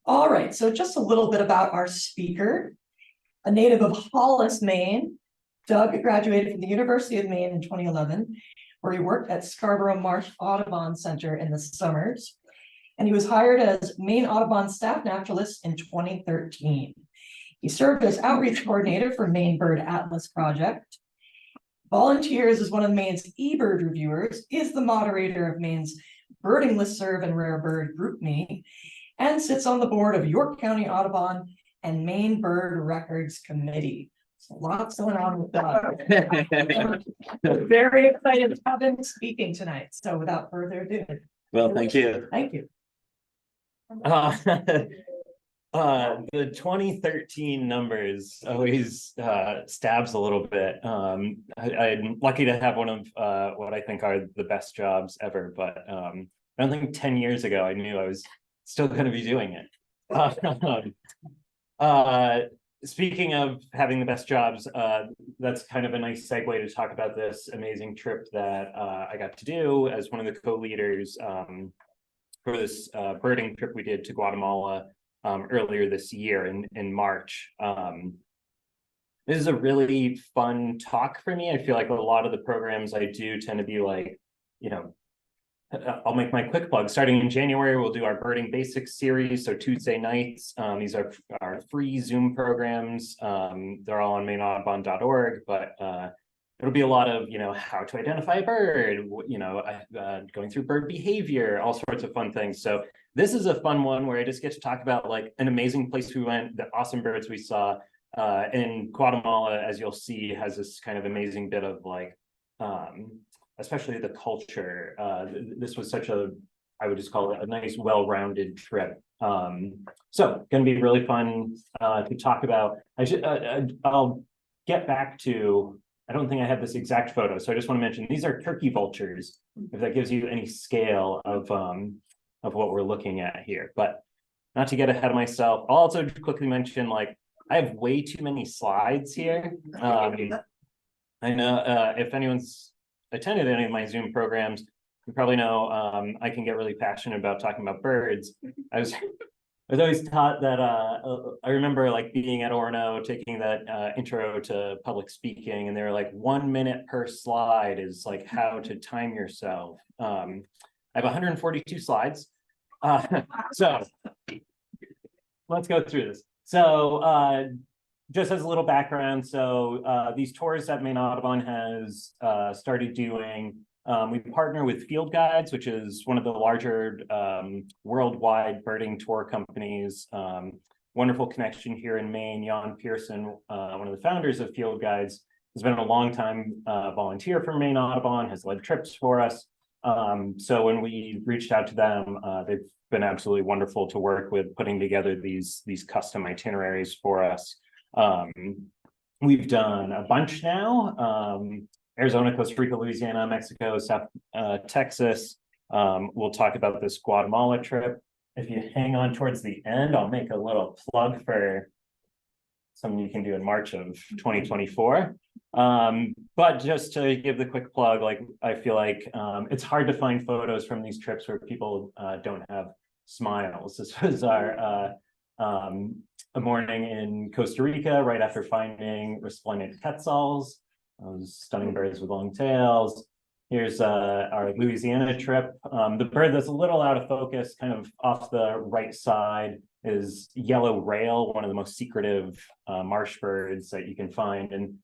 All right, so just a little bit about our speaker. A native of Hollis, Maine, Doug graduated from the University of Maine in 2011, where he worked at Scarborough Marsh Audubon Center in the summers. And he was hired as Maine Audubon staff naturalist in 2013. He served as outreach coordinator for Maine Bird Atlas Project, volunteers as one of Maine's eBird reviewers, is the moderator of Maine's birding listserv and rare bird GroupMe, and sits on the board of York County Audubon and Maine Bird Records Committee. So lots going on with that. Very excited to have him speaking tonight. So without further ado. Well, thank you. Thank you. The 2013 numbers always stabs a little bit. I'm lucky to have one of what I think are the best jobs ever, but I don't think 10 years ago I knew I was still going to be doing it. Speaking of having the best jobs, that's kind of a nice segue to talk about this amazing trip that I got to do as one of the co-leaders for this birding trip we did to Guatemala earlier this year in March. This is a really fun talk for me. I feel like a lot of the programs I do tend to be like, I'll make my quick plug. Starting in January, we'll do our Birding Basics series. So Tuesday nights, these are our free Zoom programs. They're all on maineaudubon.org, but it'll be a lot of, how to identify a bird, going through bird behavior, all sorts of fun things. So this is a fun one where I just get to talk about like an amazing place we went, the awesome birds we saw. In Guatemala, as you'll see, has this kind of amazing bit of like, especially the culture. This was such I would just call it a nice, well-rounded trip. So going to be really fun to talk about. I'll get back to, I don't think I have this exact photo, so I just want to mention these are turkey vultures, if that gives you any scale of what we're looking at here. But not to get ahead of myself, I'll also quickly mention, like, I have way too many slides here. I know if anyone's attended any of my Zoom programs, you probably know I can get really passionate about talking about birds. I was always taught that I remember like being at Orono, taking that intro to public speaking, and they were like 1 minute per slide is like how to time yourself. I have 142 slides. So let's go through this. So just as a little background, so these tours that Maine Audubon has started doing, we partner with Field Guides, which is one of the larger worldwide birding tour companies. Wonderful connection here in Maine. Jan Pearson, one of the founders of Field Guides, has been a long time volunteer for Maine Audubon, has led trips for us. So when we reached out to them, they've been absolutely wonderful to work with, putting together these custom itineraries for us. We've done a bunch now. Arizona, Costa Rica, Louisiana, Mexico, South Texas. We'll talk about this Guatemala trip. If you hang on towards the end, I'll make a little plug for something you can do in March of 2024. But just to give the quick plug, like I feel like it's hard to find photos from these trips where people don't have smiles. This was our a morning in Costa Rica right after finding resplendent quetzales, those stunning birds with long tails. Here's our Louisiana trip. The bird that's a little out of focus, kind of off the right side, is yellow rail, one of the most secretive marsh birds that you can find. And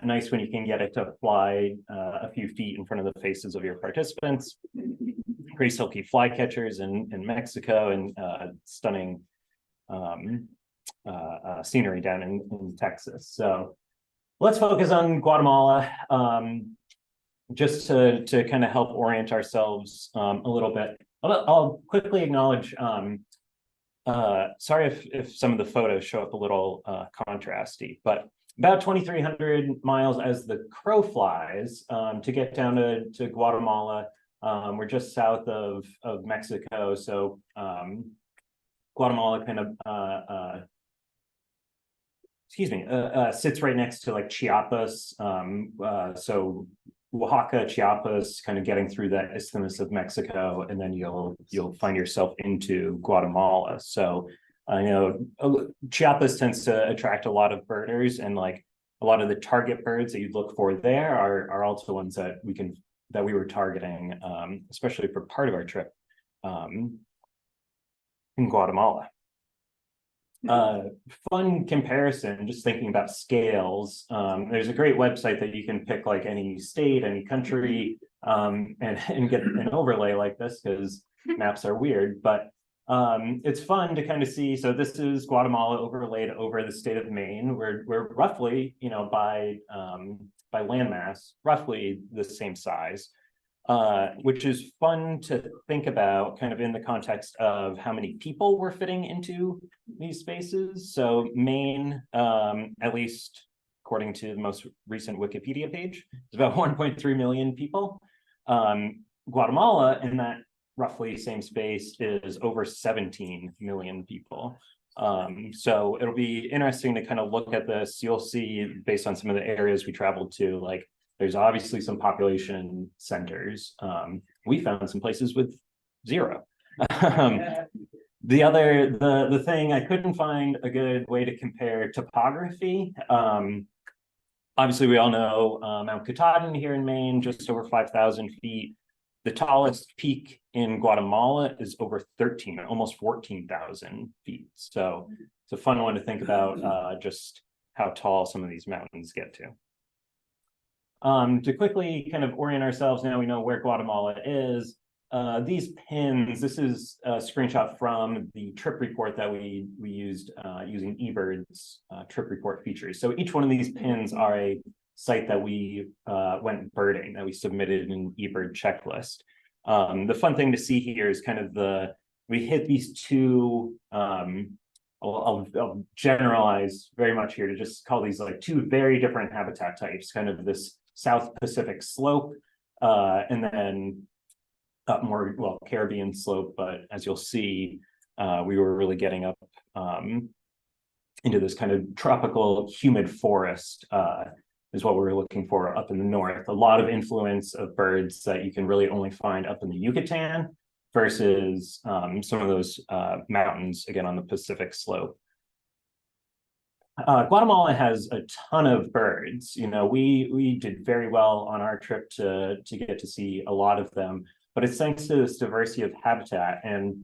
nice when you can get it to fly a few feet in front of the faces of your participants. Pretty silky flycatchers in Mexico, and stunning scenery down in Texas. So let's focus on Guatemala, just to kind of help orient ourselves a little bit. I'll quickly acknowledge, sorry if some of the photos show up a little contrasty, but about 2,300 miles as the crow flies to get down to Guatemala. We're just south of Mexico, so Guatemala kind of sits right next to like Chiapas, so Oaxaca, Chiapas, kind of getting through that isthmus of Mexico, and then you'll find yourself into Guatemala. So I know Chiapas tends to attract a lot of birders, and like a lot of the target birds that you'd look for there are also ones that we were targeting, especially for part of our trip in Guatemala. Fun comparison, just thinking about scales. There's a great website that you can pick like any state, any country, and get an overlay like this, because maps are weird, but it's fun to kind of see. So this is Guatemala overlaid over the state of Maine. We're roughly, by landmass, roughly the same size. Which is fun to think about kind of in the context of how many people we're fitting into these spaces. So Maine, at least according to the most recent Wikipedia page, is about 1.3 million people. Guatemala, in that roughly same space, is over 17 million people. So it'll be interesting to kind of look at this. You'll see, based on some of the areas we traveled to, like, there's obviously some population centers. We found some places with zero. The thing, I couldn't find a good way to compare topography. Obviously, we all know Mount Katahdin here in Maine, just over 5,000 feet. The tallest peak in Guatemala is over 13, almost 14,000 feet. So it's a fun one to think about, just how tall some of these mountains get to. To quickly kind of orient ourselves, now we know where Guatemala is. These pins, this is a screenshot from the trip report that we used using eBird's trip report features. So each one of these pins are a site that we went birding, that we submitted an eBird checklist. The fun thing to see here is kind of we hit these two, I'll generalize very much here to just call these like two very different habitat types, kind of this South Pacific slope, and then up more, Caribbean slope. But as you'll see, we were really getting up into this kind of tropical humid forest, is what we were looking for up in the north. A lot of influence of birds that you can really only find up in the Yucatan versus some of those mountains, again, on the Pacific slope. Guatemala has a ton of birds. We did very well on our trip to get to see a lot of them, but it's thanks to this diversity of habitat. And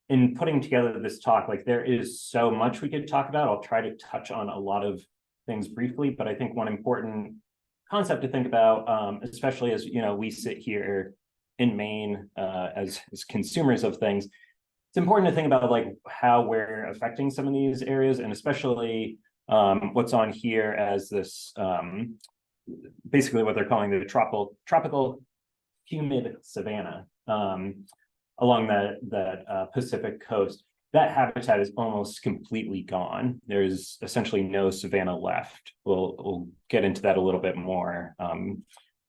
in putting together this talk, like, there is so much we could talk about. I'll try to touch on a lot of things briefly, but I think one important concept to think about, especially as we sit here in Maine as consumers of things, it's important to think about like how we're affecting some of these areas, and especially what's on here as this basically what they're calling the tropical humid savanna along that Pacific coast. That habitat is almost completely gone. There's essentially no savanna left. We'll get into that a little bit more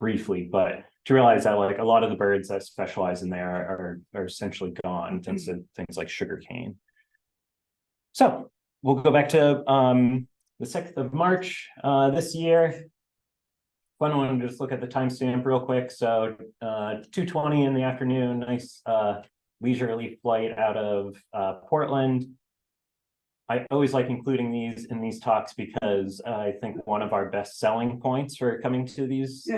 briefly, but to realize that like a lot of the birds that specialize in there are essentially gone, thanks to things like sugarcane. So we'll go back to the 6th of March this year. Fun one, just look at the timestamp real quick. So 2:20 in the afternoon, nice leisurely flight out of Portland. I always like including these in these talks because I think one of our best selling points for coming to these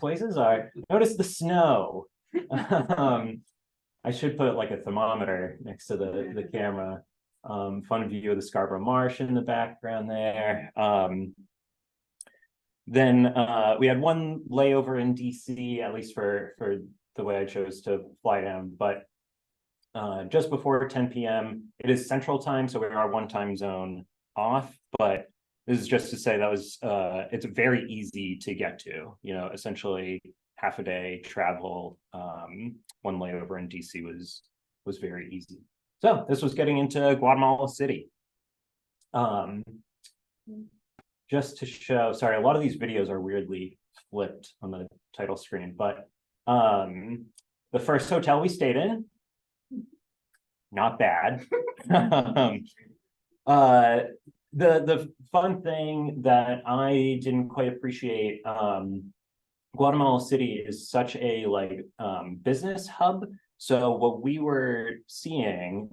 places are, notice the snow. I should put like a thermometer next to the camera. Fun view of the Scarborough Marsh in the background there. Then we had one layover in DC, at least for the way I chose to fly down, but just before 10 p.m. It is Central Time, so we are one time zone off, but this is just to say that was it's very easy to get to, essentially half a day travel. One layover in DC was very easy. So this was getting into Guatemala City. Just to show, sorry, a lot of these videos are weirdly flipped on the title screen, but the first hotel we stayed in, not bad. The fun thing that I didn't quite appreciate Guatemala City is such a business hub. So what we were seeing,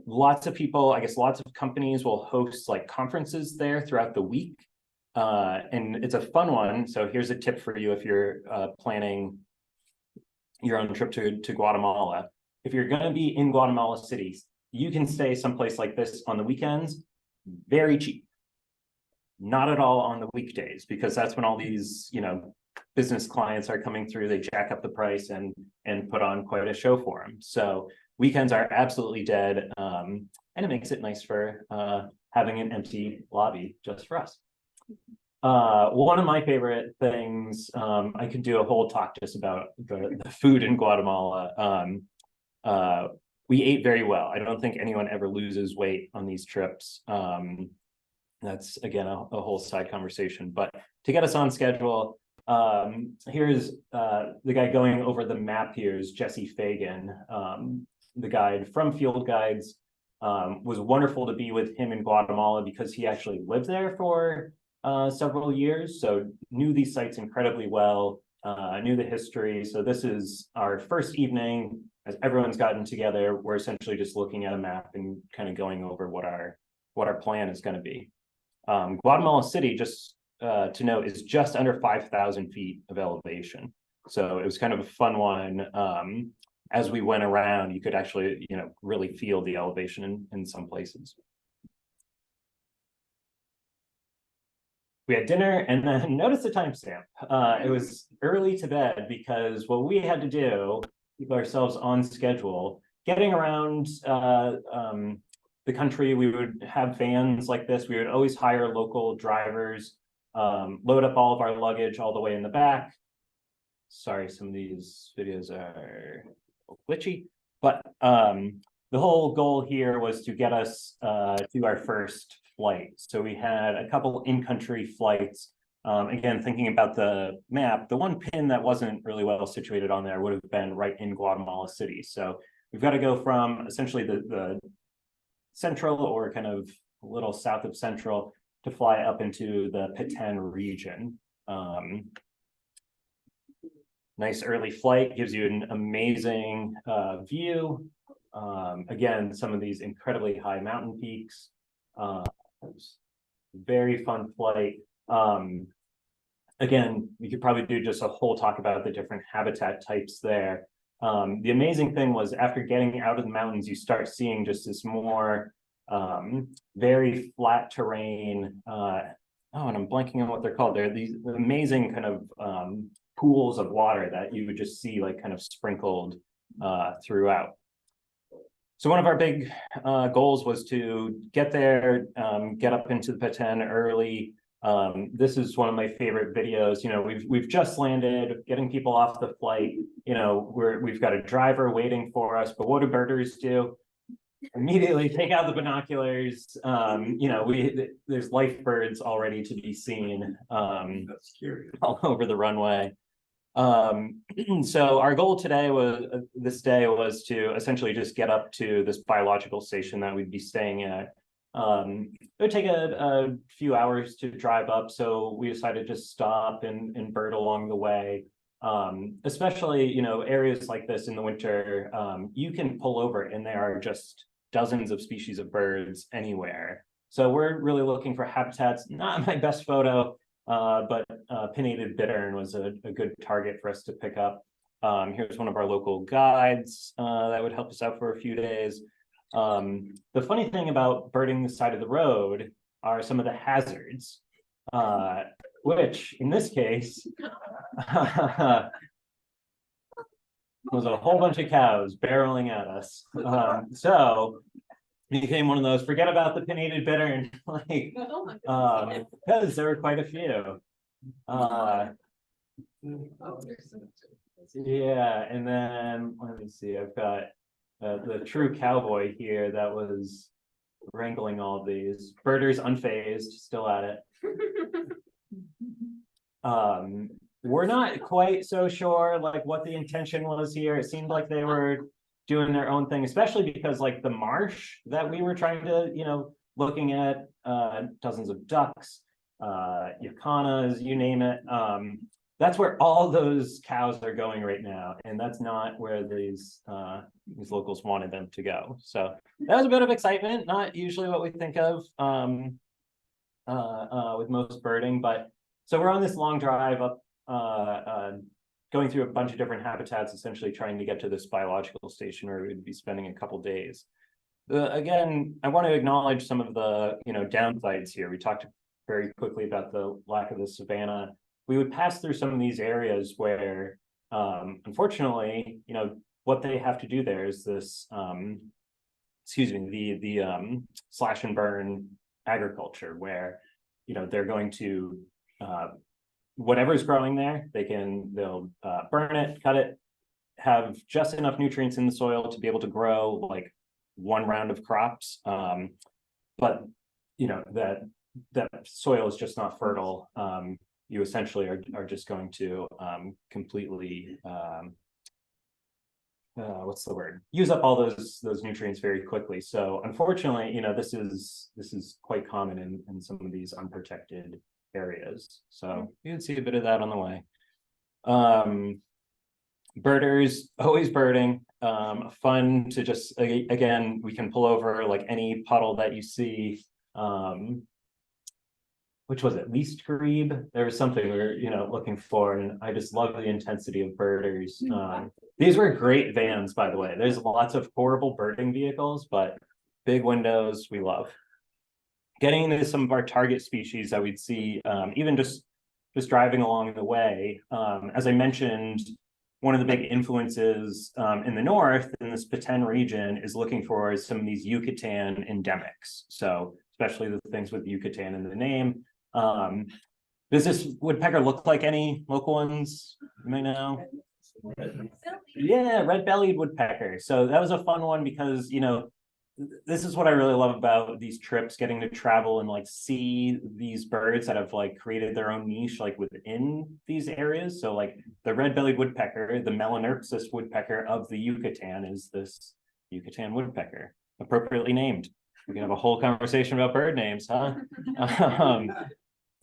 lots of people, I guess lots of companies will host like conferences there throughout the week. And it's a fun one. So here's a tip for you if you're planning your own trip to Guatemala. If you're going to be in Guatemala City, you can stay someplace like this on the weekends, very cheap. Not at all on the weekdays, because that's when all these, business clients are coming through. They jack up the price and put on quite a show for them. So weekends are absolutely dead, and it makes it nice for having an empty lobby just for us. One of my favorite things, I could do a whole talk just about the food in Guatemala. We ate very well. I don't think anyone ever loses weight on these trips. That's again a whole side conversation. But to get us on schedule, here's the guy going over the map. Here is Jesse Fagan, the guide from Field Guides. Was wonderful to be with him in Guatemala because he actually lived there for several years, so knew these sites incredibly well, knew the history. So this is our first evening. As everyone's gotten together, we're essentially just looking at a map and kind of going over what our plan is going to be. Guatemala City, just to note, is just under 5,000 feet of elevation. So it was kind of a fun one. As we went around, you could actually, really feel the elevation in some places. We had dinner, and then notice the timestamp. It was early to bed because what we had to do, keep ourselves on schedule, getting around the country. We would have vans like this. We would always hire local drivers, load up all of our luggage all the way in the back. Sorry, some of these videos are glitchy, but the whole goal here was to get us to our first flight. So we had a couple in-country flights. Again, thinking about the map, the one pin that wasn't really well situated on there would have been right in Guatemala City. So we've got to go from essentially the central, or kind of a little south of central, to fly up into the Peten region. Nice early flight, gives you an amazing view. Again, some of these incredibly high mountain peaks. Very fun flight. Again, we could probably do just a whole talk about the different habitat types there. The amazing thing was, after getting out of the mountains, you start seeing just this more very flat terrain. And I'm blanking on what they're called. They're these amazing kind of pools of water that you would just see like kind of sprinkled throughout. So one of our big goals was to get there, get up into the Peten early. This is one of my favorite videos. We've just landed, getting people off the flight. We've got a driver waiting for us, but what do birders do? Immediately take out the binoculars. There's life birds already to be seen That's scary. all over the runway. So our goal today this day was to essentially just get up to this biological station that we'd be staying at. It would take a few hours to drive up, so we decided to stop and bird along the way. Especially, areas like this in the winter, you can pull over and there are just dozens of species of birds anywhere. So we're really looking for habitats. Not my best photo, but pinnated bittern was a good target for us to pick up. Here's one of our local guides that would help us out for a few days. The funny thing about birding the side of the road are some of the hazards, which in this case was a whole bunch of cows barreling at us. So it became one of those, forget about the pinnated bittern, because there were quite a few. Yeah, and then let me see, I've got the true cowboy here that was wrangling all of these. Birders unfazed, still at it. We're not quite so sure what the intention was here. It seemed like they were doing their own thing, especially because the marsh that we were trying to, looking at dozens of ducks, yacanas, you name it. That's where all those cows are going right now, and that's not where these locals wanted them to go. So that was a bit of excitement, not usually what we think of with most birding, but so we're on this long drive up, going through a bunch of different habitats, essentially trying to get to this biological station where we'd be spending a couple days. Again, I want to acknowledge some of the downsides here. We talked very quickly about the lack of the savanna. We would pass through some of these areas where, unfortunately, what they have to do there is this, the slash and burn agriculture, where they're going to whatever's growing there, they'll burn it, cut it, have just enough nutrients in the soil to be able to grow like one round of crops, but that soil is just not fertile. You essentially are just going to completely what's the word? Use up all those nutrients very quickly. So unfortunately, this is quite common in some of these unprotected areas. So you can see a bit of that on the way. Birders, always birding. Fun to just, again, we can pull over like any puddle that you see. Which was it, least grebe? There was something we were, looking for, and I just love the intensity of birders. These were great vans, by the way. There's lots of horrible birding vehicles, but big windows, we love. Getting into some of our target species that we'd see, even just driving along the way. As I mentioned, one of the big influences in the north, in this Peten region, is looking for some of these Yucatan endemics. So especially the things with Yucatan in the name. Does this woodpecker look like any local ones you may know? Yeah, red-bellied woodpecker. So that was a fun one because, this is what I really love about these trips, getting to travel and like see these birds that have like created their own niche like within these areas. So like the red-bellied woodpecker, the Melanurpsis woodpecker of the Yucatan, is this Yucatan woodpecker, appropriately named. We can have a whole conversation about bird names, huh?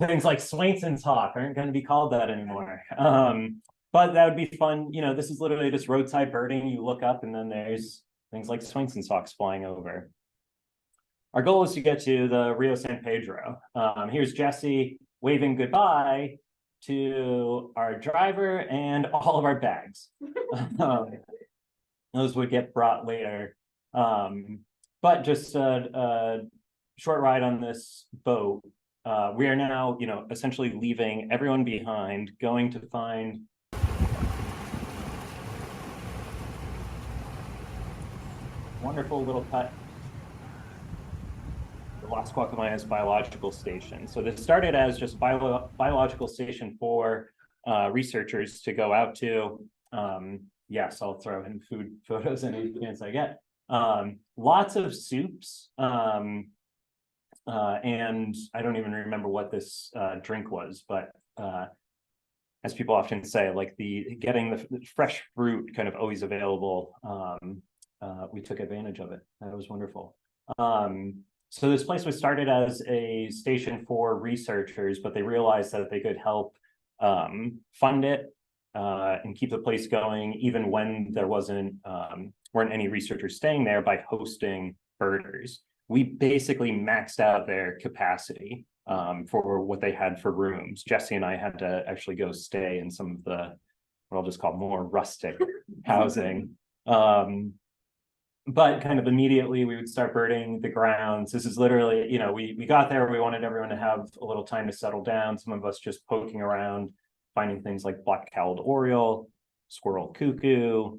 Things like Swainson's hawk aren't going to be called that anymore. But that would be fun. This is literally just roadside birding. You look up and then there's things like Swainson's hawks flying over. Our goal is to get to the Rio San Pedro. Here's Jesse waving goodbye to our driver and all of our bags. Those would get brought later. But just a short ride on this boat. We are now, essentially leaving everyone behind, going to find wonderful little cut, the Las Guacamayas Biological Station. So this started as just biological station for researchers to go out to. Yes, I'll throw in food photos any chance I get. Lots of soups. And I don't even remember what this drink was, but as people often say, like getting the fresh fruit kind of always available. We took advantage of it. That was wonderful. So this place was started as a station for researchers, but they realized that they could help fund it and keep the place going, even when there weren't any researchers staying there, by hosting birders. We basically maxed out their capacity for what they had for rooms. Jesse and I had to actually go stay in some of the, what I'll just call more rustic housing. But kind of immediately we would start birding the grounds. This is literally, we got there, we wanted everyone to have a little time to settle down. Some of us just poking around, finding things like black-cowled oriole, squirrel cuckoo,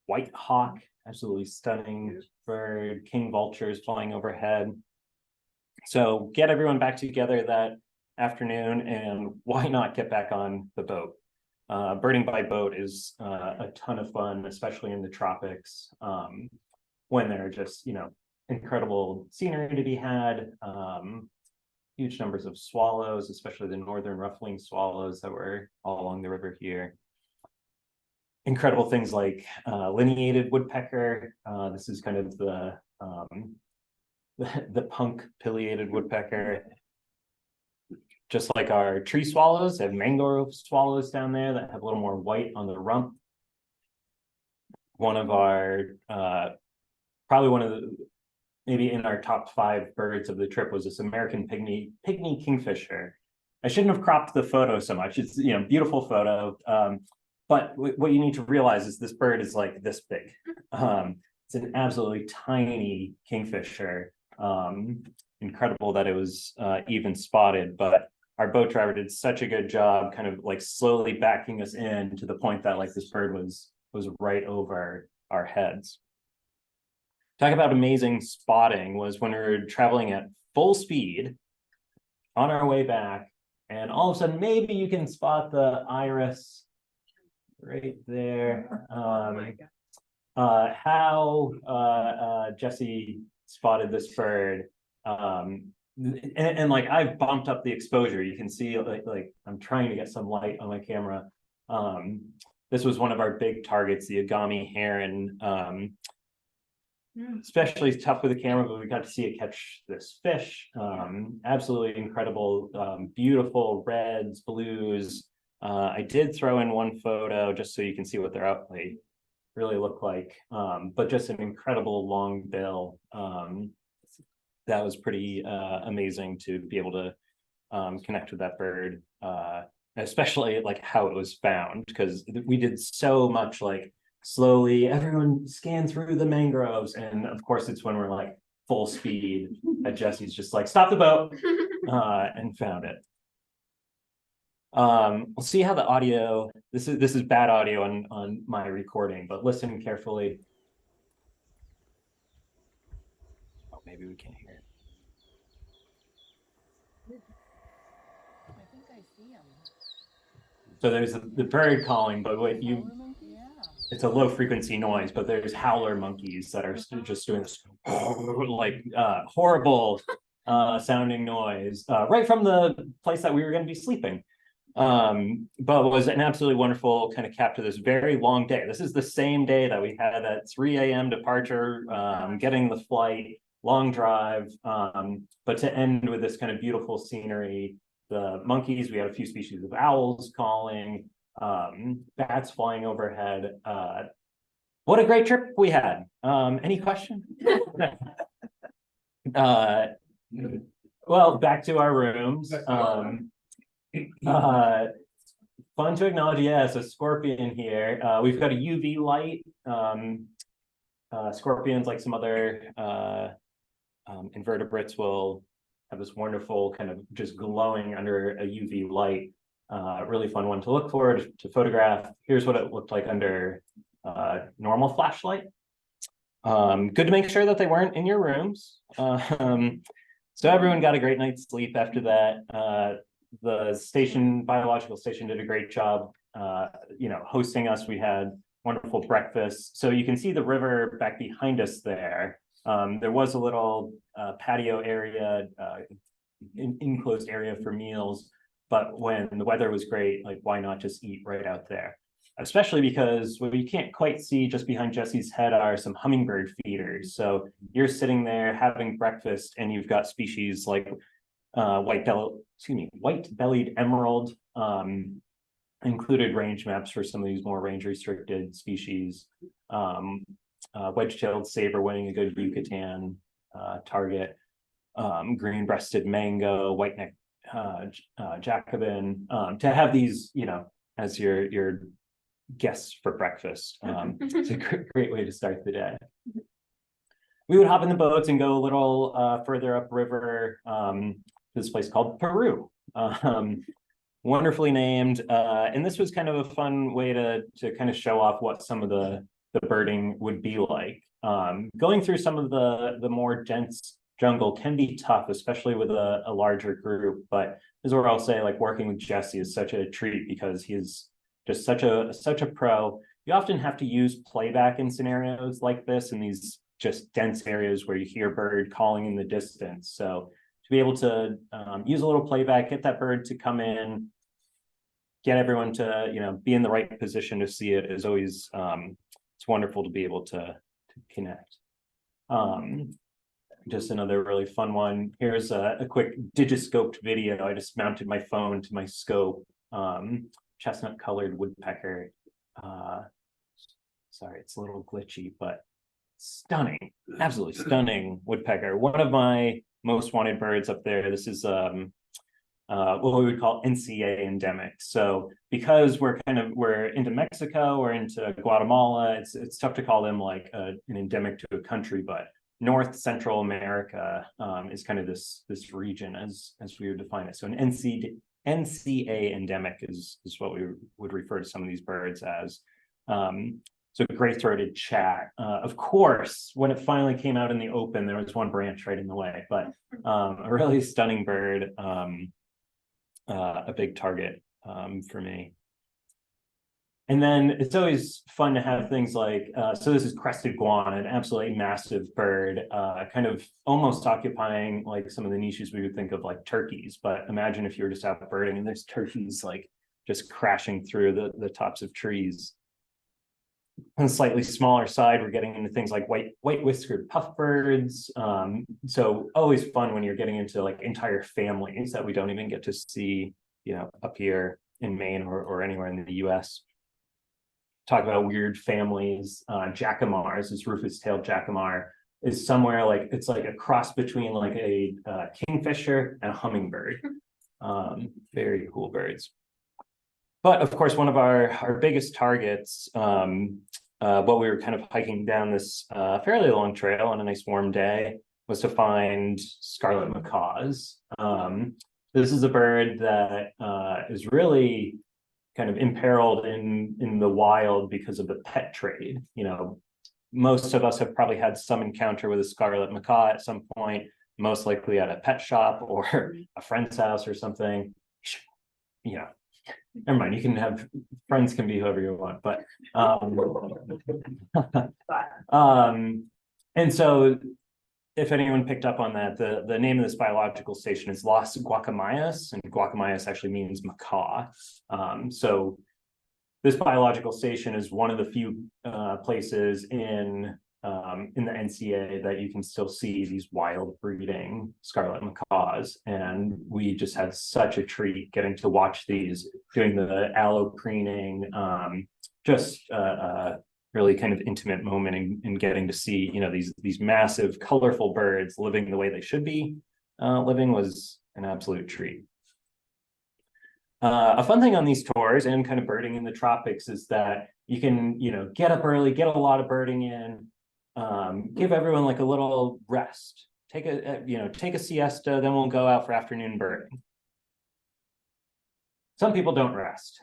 white hawk, absolutely stunning bird, king vultures flying overhead. So get everyone back together that afternoon, and why not get back on the boat? Birding by boat is a ton of fun, especially in the tropics, when there are just, incredible scenery to be had, huge numbers of swallows, especially the northern ruffling swallows that were all along the river here. Incredible things like lineated woodpecker. This is kind of the punk pileated woodpecker. just like our tree swallows, they have mangrove swallows down there that have a little more white on the rump. One of our, probably one of the, maybe in our top 5 birds of the trip was this American pygmy kingfisher. I shouldn't have cropped the photo so much. It's, you know, beautiful photo. But what you need to realize is this bird is like this big. It's an absolutely tiny kingfisher. Incredible that it was even spotted, but our boat driver did such a good job kind of like slowly backing us in to the point that like this bird was right over our heads. Talk about amazing spotting was when we were traveling at full speed on our way back, and all of a sudden maybe you can spot the iris right there. How Jesse spotted this bird, and like I've bumped up the exposure. You can see like I'm trying to get some light on my camera. This was one of our big targets, the agami heron. Especially tough with the camera, but we got to see it catch this fish. Absolutely incredible, beautiful reds, blues. I did throw in one photo just so you can see what they're out like really look like, but just an incredible long bill. That was pretty amazing to be able to connect with that bird, especially like how it was found, because we did so much like slowly everyone scan through the mangroves, and of course it's when we're like full speed that Jesse's just like stop the boat and found it. We'll see how the audio, this is bad audio on my recording, but listen carefully. Oh, maybe we can hear it. I think I see him. So there's the bird calling, but what you, it's a low frequency noise, but there's howler monkeys that are just doing this like horrible sounding noise right from the place that we were going to be sleeping. But it was an absolutely wonderful kind of cap to this very long day. This is the same day that we had that 3 a.m. departure, getting the flight, long drive, but to end with this kind of beautiful scenery. The monkeys, we had a few species of owls calling, bats flying overhead. What a great trip we had. Any question? Well, back to our rooms. Fun to acknowledge, yes, a scorpion here. We've got a UV light. Scorpions, like some other invertebrates, will have this wonderful kind of just glowing under a UV light. Really fun one to look for, to photograph. Here's what it looked like under normal flashlight. Good to make sure that they weren't in your rooms. So everyone got a great night's sleep after that. The station, biological station, did a great job, hosting us. We had wonderful breakfast. So you can see the river back behind us there. There was a little patio area, enclosed area for meals, but when the weather was great, like why not just eat right out there? Especially because what you can't quite see just behind Jesse's head are some hummingbird feeders. So you're sitting there having breakfast and you've got species like white-bellied emerald, included range maps for some of these more range restricted species. Wedge-tailed saber winning a good Yucatan target, green-breasted mango, white-necked Jacobin, to have these, as your guests for breakfast. It's a great way to start the day. We would hop in the boats and go a little further upriver to this place called Peru. Wonderfully named, and this was kind of a fun way to kind of show off what some of the birding would be like. Going through some of the more dense jungle can be tough, especially with a larger group, but as where I'll say, like working with Jesse is such a treat because he's just such a pro. You often have to use playback in scenarios like this, in these just dense areas where you hear bird calling in the distance. So to be able to use a little playback, get that bird to come in, get everyone to be in the right position to see it is always it's wonderful to be able to connect. just another really fun one. Here's a quick digiscoped video. I just mounted my phone to my scope. Chestnut colored woodpecker. Sorry, it's a little glitchy, but stunning, absolutely stunning woodpecker. One of my most wanted birds up there. This is what we would call NCA endemic. So because we're into Mexico or into Guatemala, it's tough to call them like an endemic to a country, but North Central America is kind of this region as we would define it. So an NCA endemic is what we would refer to some of these birds as. So gray-throated chat. Of course, when it finally came out in the open, there was one branch right in the way, but a really stunning bird, a big target for me. And then it's always fun to have things like, so this is crested guan, an absolutely massive bird, kind of almost occupying like some of the niches we would think of like turkeys. But imagine if you were just out birding and there's turkeys like just crashing through the tops of trees. On the slightly smaller side, we're getting into things like white whiskered puffbirds. So always fun when you're getting into like entire families that we don't even get to see, you know, up here in Maine or anywhere in the US. Talk about weird families. Jacamars, this rufous-tailed jacamar is somewhere like, it's like a cross between like a kingfisher and a hummingbird. Very cool birds. But of course, one of our biggest targets, what we were kind of hiking down this fairly long trail on a nice warm day, was to find scarlet macaws. This is a bird that is really kind of imperiled in the wild because of the pet trade. You know, most of us have probably had some encounter with a scarlet macaw at some point, most likely at a pet shop or a friend's house or something. You know, never mind, you can have friends, can be whoever you want, but and so if anyone picked up on that, the name of this biological station is Las Guacamayas, and Guacamayas actually means macaw. So this biological station is one of the few places in the NCA that you can still see these wild breeding scarlet macaws. And we just had such a treat getting to watch these, doing the aloe preening, just really kind of intimate moment in getting to see, you know, these massive, colorful birds living the way they should be living was an absolute treat. A fun thing on these tours and kind of birding in the tropics is that you can, you know, get up early, get a lot of birding in, give everyone like a little rest, take a siesta, then we'll go out for afternoon birding. Some people don't rest.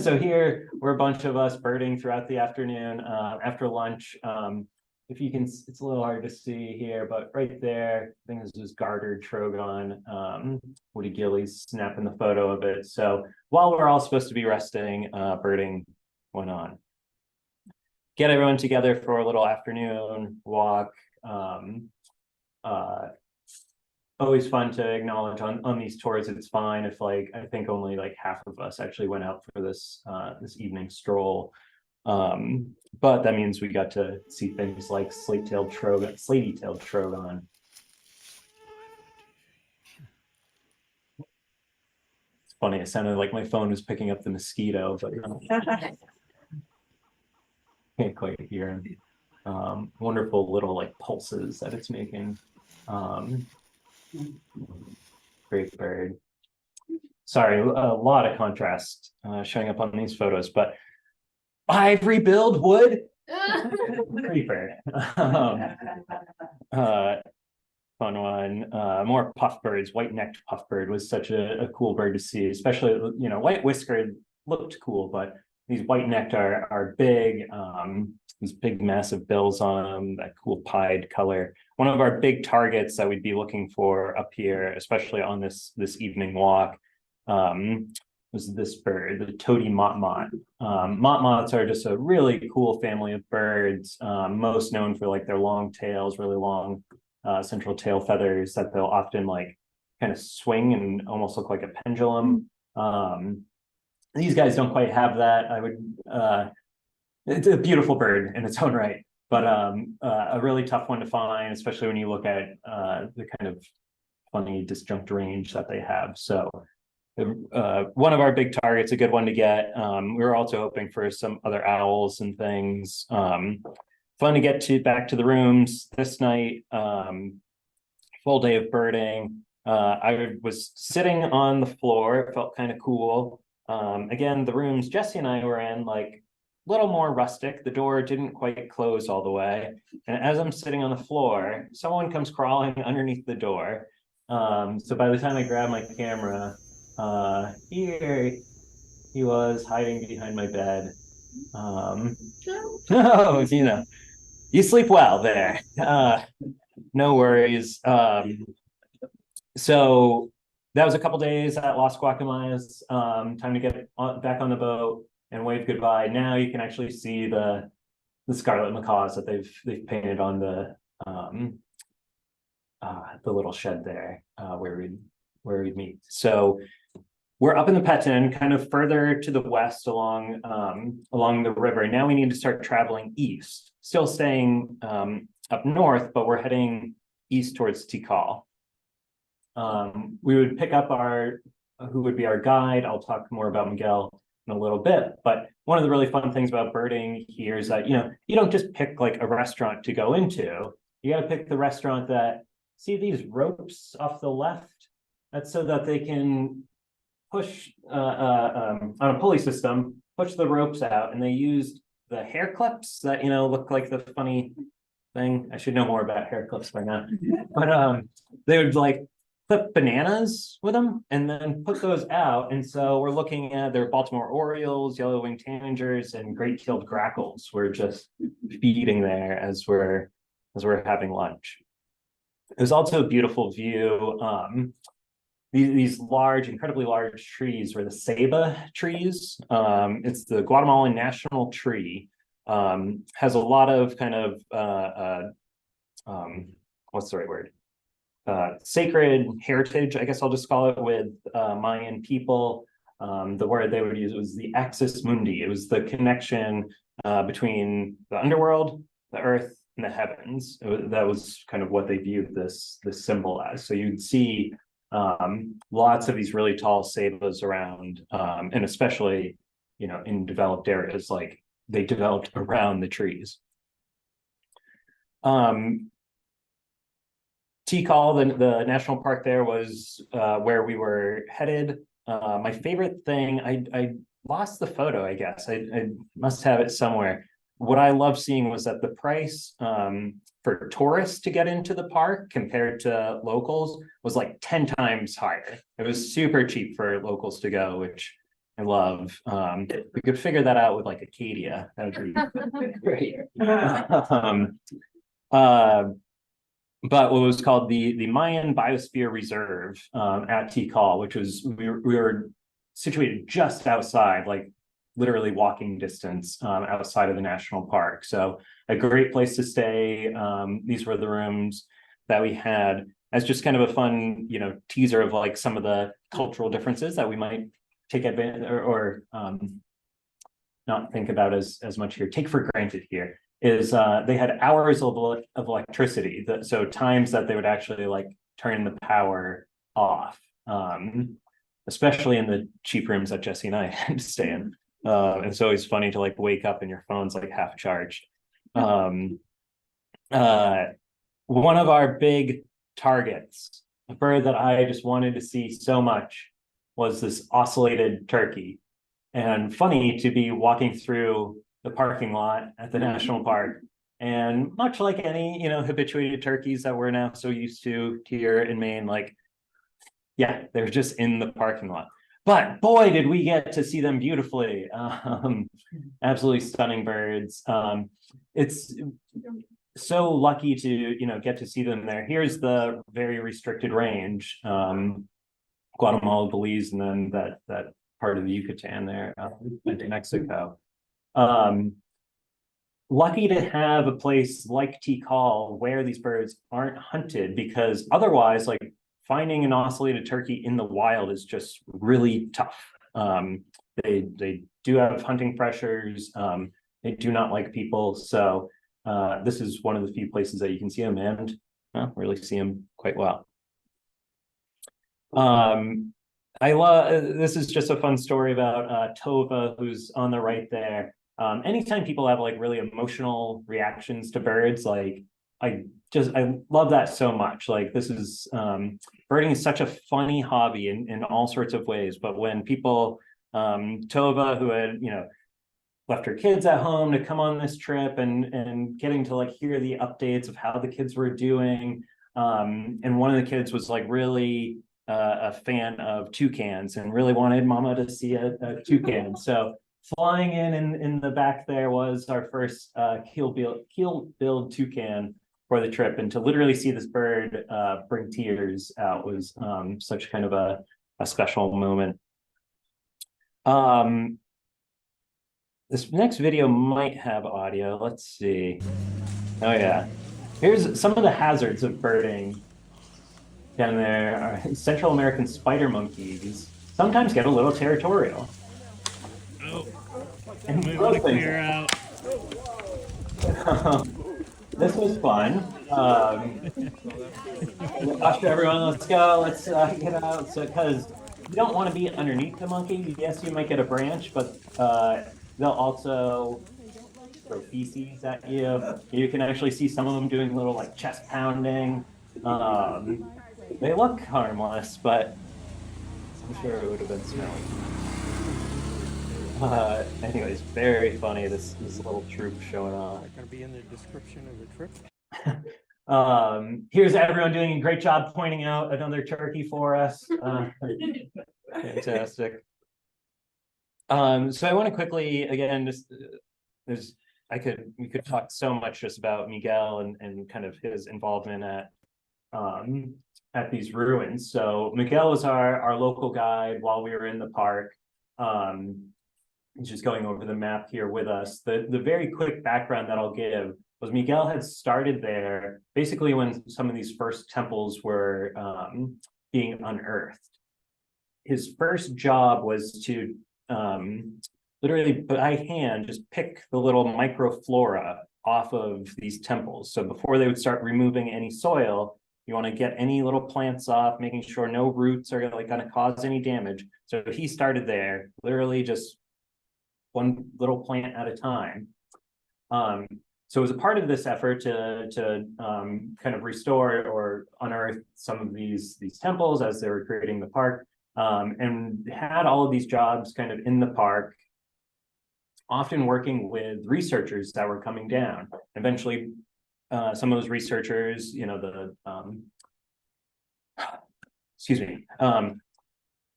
So here we're a bunch of us birding throughout the afternoon. After lunch, if you can, it's a little hard to see here, but right there, I think this is gartered trogon. Woody Gillies snapping the photo of it. So while we're all supposed to be resting, birding went on. Get everyone together for a little afternoon walk. Always fun to acknowledge on these tours. It's fine if like, I think only like half of us actually went out for this this evening stroll. But that means we got to see things like slaty-tailed trogon. It's funny, it sounded like my phone was picking up the mosquito, but can't quite hear him. Wonderful little like pulses that it's making. Great bird. Sorry, a lot of contrast showing up on these photos, but ivory billed wood great bird. Fun one. More puffbirds. White-necked puffbird was such a cool bird to see, especially, you know, white whiskered looked cool, but these white-necked are big. These big massive bills on them, that cool pied color. One of our big targets that we'd be looking for up here, especially on this evening walk, was this bird, the toady motmot. Motmots are just a really cool family of birds, most known for like their long tails, really long central tail feathers that they'll often like kind of swing and almost look like a pendulum. These guys don't quite have that. It's a beautiful bird in its own right. a really tough one to find, especially when you look at the kind of funny disjunct range that they have. So one of our big targets, a good one to get. We were also hoping for some other owls and things. Fun to get back to the rooms this night. Full day of birding. I was sitting on the floor. It felt kind of cool. Again, the rooms Jesse and I were in, like, a little more rustic. The door didn't quite close all the way. And as I'm sitting on the floor, someone comes crawling underneath the door. So by the time I grabbed my camera, here he was hiding behind my bed. No, you know, you sleep well there. No worries. So that was a couple days at Las Guatemal's. Time to get back on the boat and wave goodbye. Now you can actually see the scarlet macaws that they've painted on the little shed there where we'd meet. So we're up in the Peten, kind of further to the west along the river. Now we need to start traveling east, still staying up north, but we're heading east towards Tikal. We would pick up who would be our guide. I'll talk more about Miguel in a little bit, but one of the really fun things about birding here is that, you know, you don't just pick like a restaurant to go into. You got to pick the restaurant that, see these ropes off the left? That's so that they can push on a pulley system, push the ropes out, and they used the hair clips that, you know, look like the funny thing. I should know more about hair clips by now, but they would like clip bananas with them and then put those out. And so we're looking at their Baltimore Orioles, yellow-winged tanagers, and great-keeled grackles. We're just feeding there as we're having lunch. It was also a beautiful view. These large, incredibly large trees were the ceiba trees. It's the Guatemalan national tree. Has a lot of kind of what's the right word? Sacred heritage, I guess I'll just call it, with Mayan people. The word they would use was the axis mundi. It was the connection between the underworld, the earth, and the heavens. That was kind of what they viewed this symbol as. So you'd see lots of these really tall ceibas around, and especially, you know, in developed areas, like they developed around the trees. Tikal, the national park there, was where we were headed. My favorite thing, I lost the photo, I guess. I must have it somewhere. What I love seeing was that the price for tourists to get into the park compared to locals was like 10 times higher. It was super cheap for locals to go, which I love. We could figure that out with like Acadia. That would be great. But what was called the Mayan Biosphere Reserve at Tikal, which was, we were situated just outside, like literally walking distance outside of the national park. So a great place to stay. These were the rooms that we had as just kind of a fun, you know, teaser of like some of the cultural differences that we might take advantage or not think about as much here, take for granted here. Is they had hours of electricity, so times that they would actually like turn the power off, especially in the cheap rooms that Jesse and I had to stay in. It's always funny to like wake up and your phone's like half charged. One of our big targets, a bird that I just wanted to see so much, was this ocellated turkey. And funny to be walking through the parking lot at the national park, and much like any, you know, habituated turkeys that we're now so used to here in Maine, like, yeah, they're just in the parking lot. But boy, did we get to see them beautifully. Absolutely stunning birds. It's so lucky to, you know, get to see them there. Here's the very restricted range, Guatemala, Belize, and then that part of the Yucatan there into Mexico. Lucky to have a place like Tikal where these birds aren't hunted, because otherwise, like, finding an ocellated turkey in the wild is just really tough. They do have hunting pressures. They do not like people. So this is one of the few places that you can see them and really see them quite well. I love, this is just a fun story about Tova, who's on the right there. Anytime people have like really emotional reactions to birds, like I love that so much. Like this is, birding is such a funny hobby in all sorts of ways. But when people, Tova, who had, left her kids at home to come on this trip and getting to like hear the updates of how the kids were doing. And one of the kids was like really a fan of toucans and really wanted mama to see a toucan. So flying in the back there was our first keel-billed toucan for the trip, and to literally see this bird bring tears out was such kind of a special moment. This next video might have audio. Let's see. Oh yeah. Here's some of the hazards of birding. Down there, Central American spider monkeys sometimes get a little territorial. Oh, And we throw want to things clear at out. This was fun. Gosh, everyone, let's go. Let's get out. So, because you don't want to be underneath the monkey. Yes, you might get a branch, but they'll also throw feces at you. You can actually see some of them doing little like chest pounding. They look harmless, but I'm sure it would have been smelly. Anyways, very funny. This little troop showing off. Going to be in the description of the trip. Here's everyone doing a great job pointing out another turkey for us. Fantastic. So I want to quickly again just we could talk so much just about Miguel and kind of his involvement at these ruins. So Miguel was our local guide while we were in the park. He's just going over the map here with us. The very quick background that I'll give was Miguel had started there basically when some of these first temples were being unearthed. His first job was to literally by hand just pick the little microflora off of these temples. So before they would start removing any soil, you want to get any little plants off, making sure no roots are like going to cause any damage. So he started there, literally just one little plant at a time. So as a part of this effort to kind of restore or unearth some of these temples as they were creating the park, and had all of these jobs kind of in the park, often working with researchers that were coming down. Eventually, some of those researchers,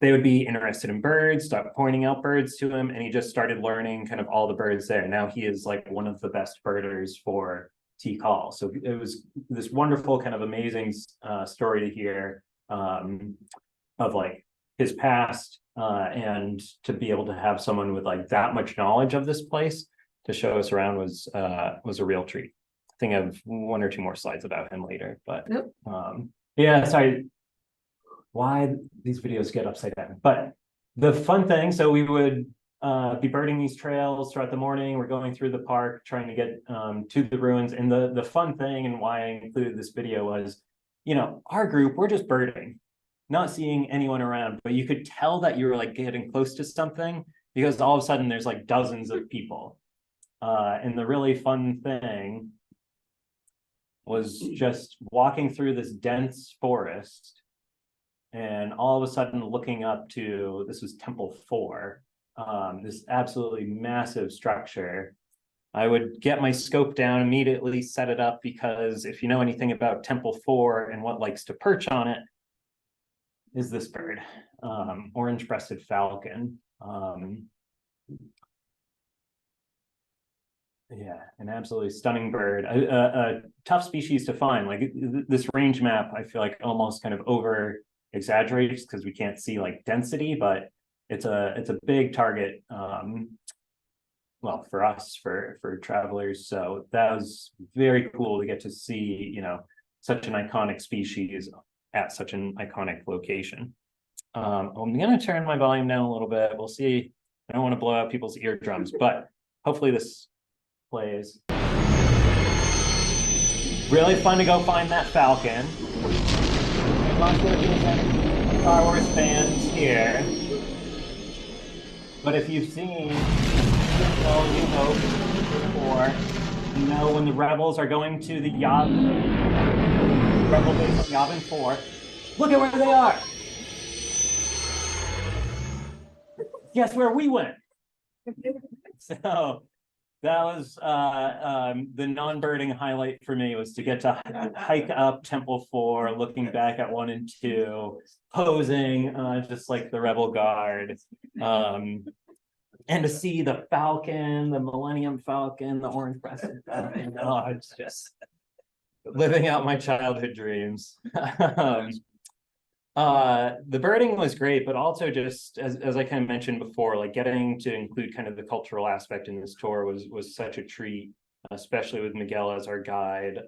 they would be interested in birds, start pointing out birds to him, and he just started learning kind of all the birds there. Now he is like one of the best birders for Tikal. So it was this wonderful kind of amazing story to hear of like his past and to be able to have someone with like that much knowledge of this place to show us around was a real treat. I think I have one or two more slides about him later, but Yep. Yeah, sorry. Why these videos get upside down. But the fun thing, so we would be birding these trails throughout the morning. We're going through the park, trying to get to the ruins. And the fun thing and why I included this video was, our group, we're just birding, not seeing anyone around, but you could tell that you were like getting close to something because all of a sudden there's like dozens of people. And the really fun thing was just walking through this dense forest and all of a sudden looking up to, this was Temple 4, this absolutely massive structure. I would get my scope down, immediately set it up, because if you know anything about Temple 4 and what likes to perch on it, is this bird, orange-breasted falcon. Yeah, an absolutely stunning bird, a tough species to find. Like this range map, I feel like almost kind of over exaggerates because we can't see like density, but it's a big target. Well, for us, for travelers. So that was very cool to get to see, such an iconic species at such an iconic location. I'm going to turn my volume down a little bit. We'll see. I don't want to blow out people's eardrums, but hopefully this plays. Really fun to go find that falcon. Lots of Star Wars fans here. But if you've seen, well, you know before, you know when the rebels are going to the rebel base on Yavin 4, look at where they are. Guess where we went? So that was the non-birding highlight for me, was to get to hike up Temple 4, looking back at 1 and 2, posing just like the Rebel Guard, and to see the Falcon, the Millennium Falcon, the Orange Crescent Falcon. Oh, it's just living out my childhood dreams. The birding was great, but also just as I kind of mentioned before, like getting to include kind of the cultural aspect in this tour was such a treat, especially with Miguel as our guide,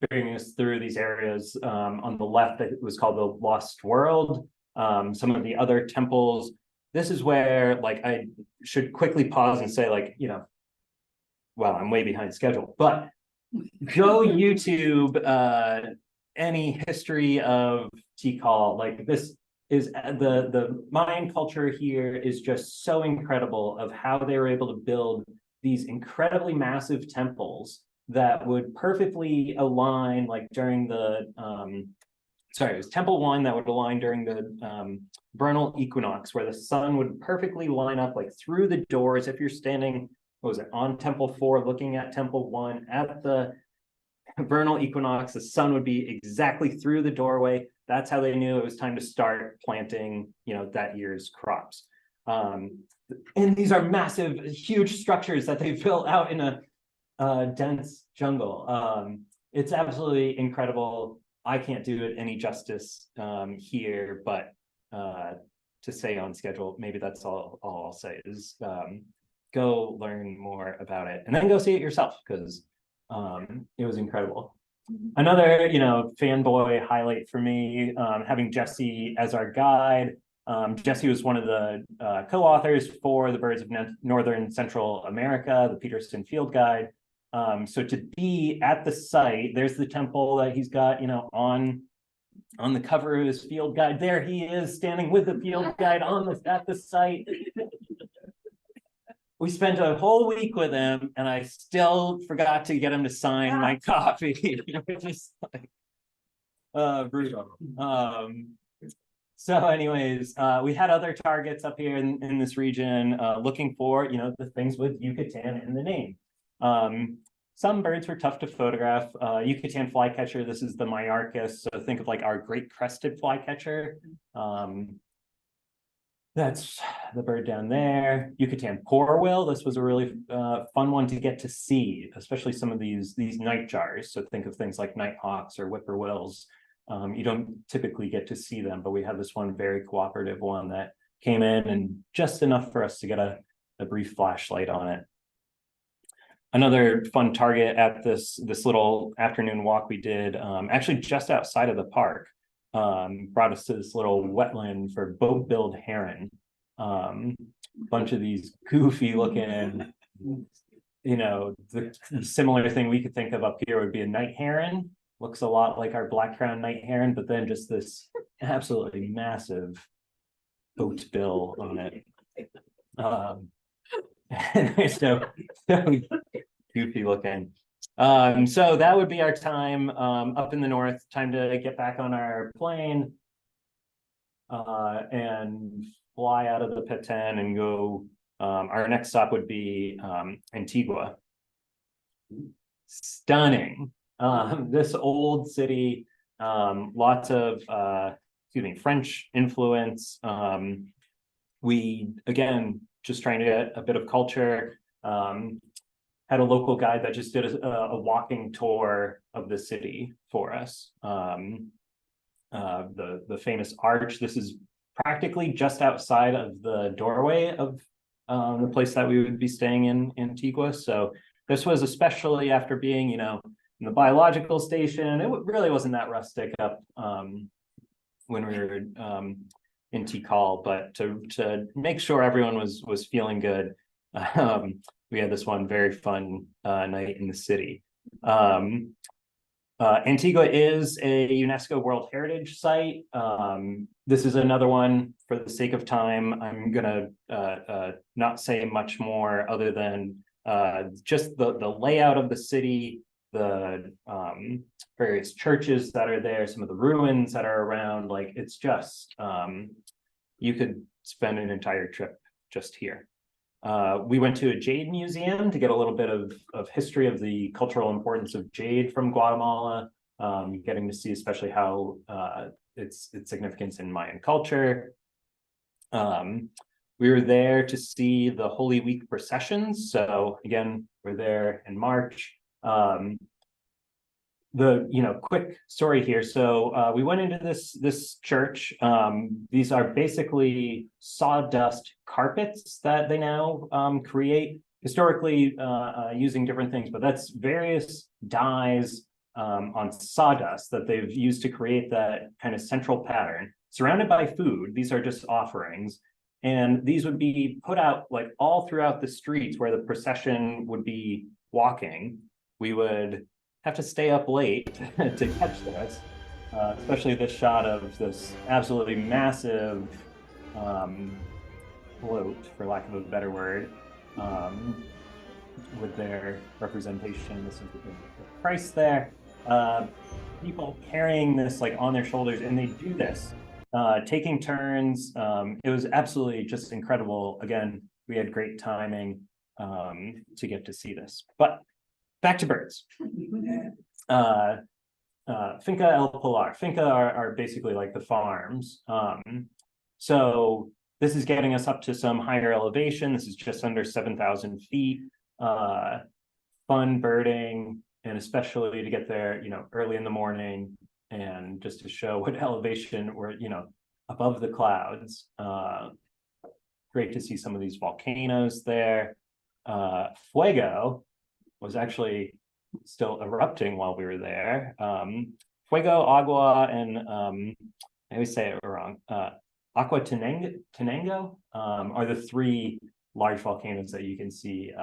bringing us through these areas. On the left, it was called the Lost World. Some of the other temples. This is where, like, I should quickly pause and say, like, you know, well, I'm way behind schedule, but go YouTube any history of Tikal. Like, this is the Mayan culture here is just so incredible of how they were able to build these incredibly massive temples that would perfectly align, like during the it was Temple 1 that would align during the vernal equinox, where the sun would perfectly line up like through the doors. If you're standing, what was it, on Temple 4 looking at Temple 1 at the vernal equinox, the sun would be exactly through the doorway. That's how they knew it was time to start planting, you know, that year's crops. And these are massive, huge structures that they built out in a dense jungle. It's absolutely incredible. I can't do it any justice here, but to say on schedule, maybe that's all I'll say is go learn more about it and then go see it yourself, because it was incredible. Another, you know, fanboy highlight for me, having Jesse as our guide. Jesse was one of the co-authors for the Birds of Northern Central America, the Peterson Field Guide. So to be at the site, there's the temple that he's got, you know, on the cover of his field guide. There he is standing with the field guide at the site. We spent a whole week with him, and I still forgot to get him to sign my copy, which is like brutal. So anyways, we had other targets up here in this region, looking for, you know, the things with Yucatan in the name. Some birds were tough to photograph. Yucatan flycatcher, this is the Myarchus. So think of like our great crested flycatcher. That's the bird down there. Yucatan porwheel. This was a really fun one to get to see, especially some of these nightjars. So think of things like nighthawks or whippoorwills. You don't typically get to see them, but we had this one very cooperative one that came in, and just enough for us to get a brief flashlight on it. Another fun target at this little afternoon walk we did, actually just outside of the park, brought us to this little wetland for boat-billed heron. Bunch of these goofy looking, you know, the similar thing we could think of up here would be a night heron. Looks a lot like our black crowned night heron, but then just this absolutely massive boat bill on it. So goofy looking. So that would be our time up in the north. Time to get back on our plane and fly out of the Peten and go. Our next stop would be Antigua. Stunning. This old city, lots of French influence. We, again, just trying to get a bit of culture. Had a local guide that just did a walking tour of the city for us. The famous arch. This is practically just outside of the doorway of the place that we would be staying in Antigua. So this was, especially after being, you know, in the biological station, it really wasn't that rustic up when we were in Tikal, but to make sure everyone was feeling good, we had this one very fun night in the city. Antigua is a UNESCO World Heritage Site. This is another one. For the sake of time, I'm gonna not say much more other than just the layout of the city, the various churches that are there, some of the ruins that are around. Like, it's just you could spend an entire trip just here. We went to a jade museum to get a little bit of history of the cultural importance of jade from Guatemala, getting to see especially how its significance in Mayan culture. We were there to see the Holy Week processions. So again, we're there in March. The quick story here. So we went into this church. These are basically sawdust carpets that they now create, historically using different things, but that's various dyes on sawdust that they've used to create that kind of central pattern. Surrounded by food, these are just offerings. And these would be put out like all throughout the streets where the procession would be walking. We would have to stay up late to catch this, especially this shot of this absolutely massive float, for lack of a better word, with their representation. This is the price there. People carrying this like on their shoulders, and they do this, taking turns. It was absolutely just incredible. Again, we had great timing to get to see this, but back to birds. Finca El Pilar. Finca are basically like the farms. So this is getting us up to some higher elevation. This is just under 7,000 feet. Fun birding, and especially to get there, early in the morning, and just to show what elevation we're, above the clouds. Great to see some of these volcanoes there. Fuego was actually still erupting while we were there. Fuego, Agua, and I always say it wrong. Aqua Tenango are the three large volcanoes that you can see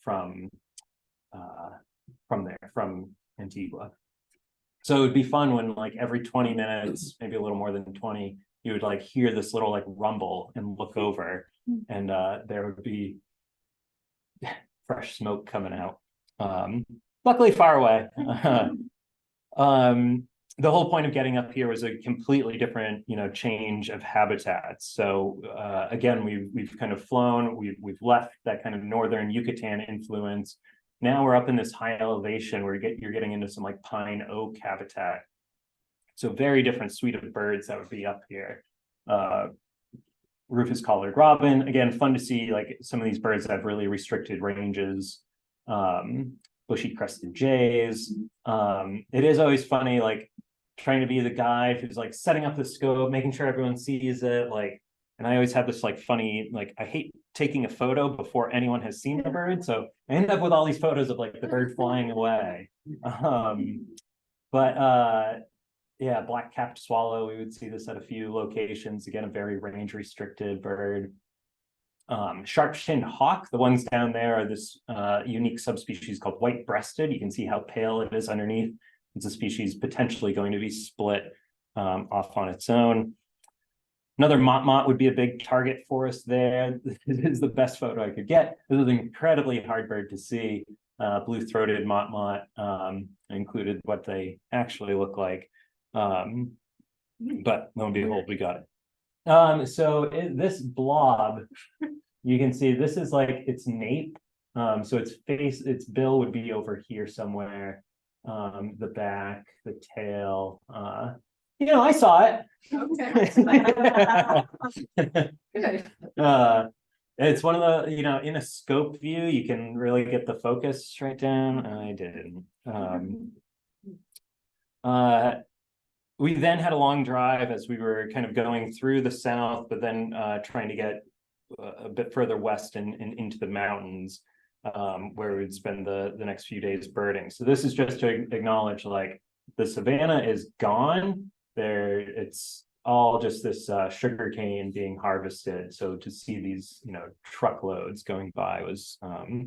from Antigua. So it would be fun when like every 20 minutes, maybe a little more than 20, you would like hear this little like rumble and look over, and there would be fresh smoke coming out. Luckily far away. The whole point of getting up here was a completely different, change of habitats. So again, we've kind of flown, we've left that kind of northern Yucatan influence. Now we're up in this high elevation where you're getting into some like pine oak habitat. So very different suite of birds that would be up here. Rufous collared robin, again, fun to see like some of these birds that have really restricted ranges. Bushy crested jays. It is always funny, like trying to be the guy who's like setting up the scope, making sure everyone sees it. Like, and I always have this like funny, like I hate taking a photo before anyone has seen the bird. So I end up with all these photos of like the bird flying away. Yeah, black-capped swallow, we would see this at a few locations. Again, a very range-restricted bird. Sharp-shinned hawk, the ones down there are this unique subspecies called white-breasted. You can see how pale it is underneath. It's a species potentially going to be split off on its own. Another motmot would be a big target for us there. This is the best photo I could get. This is an incredibly hard bird to see. Blue-throated motmot. Included what they actually look like. But lo and behold, we got it. So this blob, you can see this is like its nape. So its bill would be over here somewhere. The back, the tail. I saw it. Okay. Good. It's one of the, in a scope view, you can really get the focus right down. I didn't. We then had a long drive as we were kind of going through the south, but then trying to get a bit further west and into the mountains, where we'd spend the next few days birding. So this is just to acknowledge, like, the savanna is gone. It's all just this sugarcane being harvested. So to see these, truckloads going by was a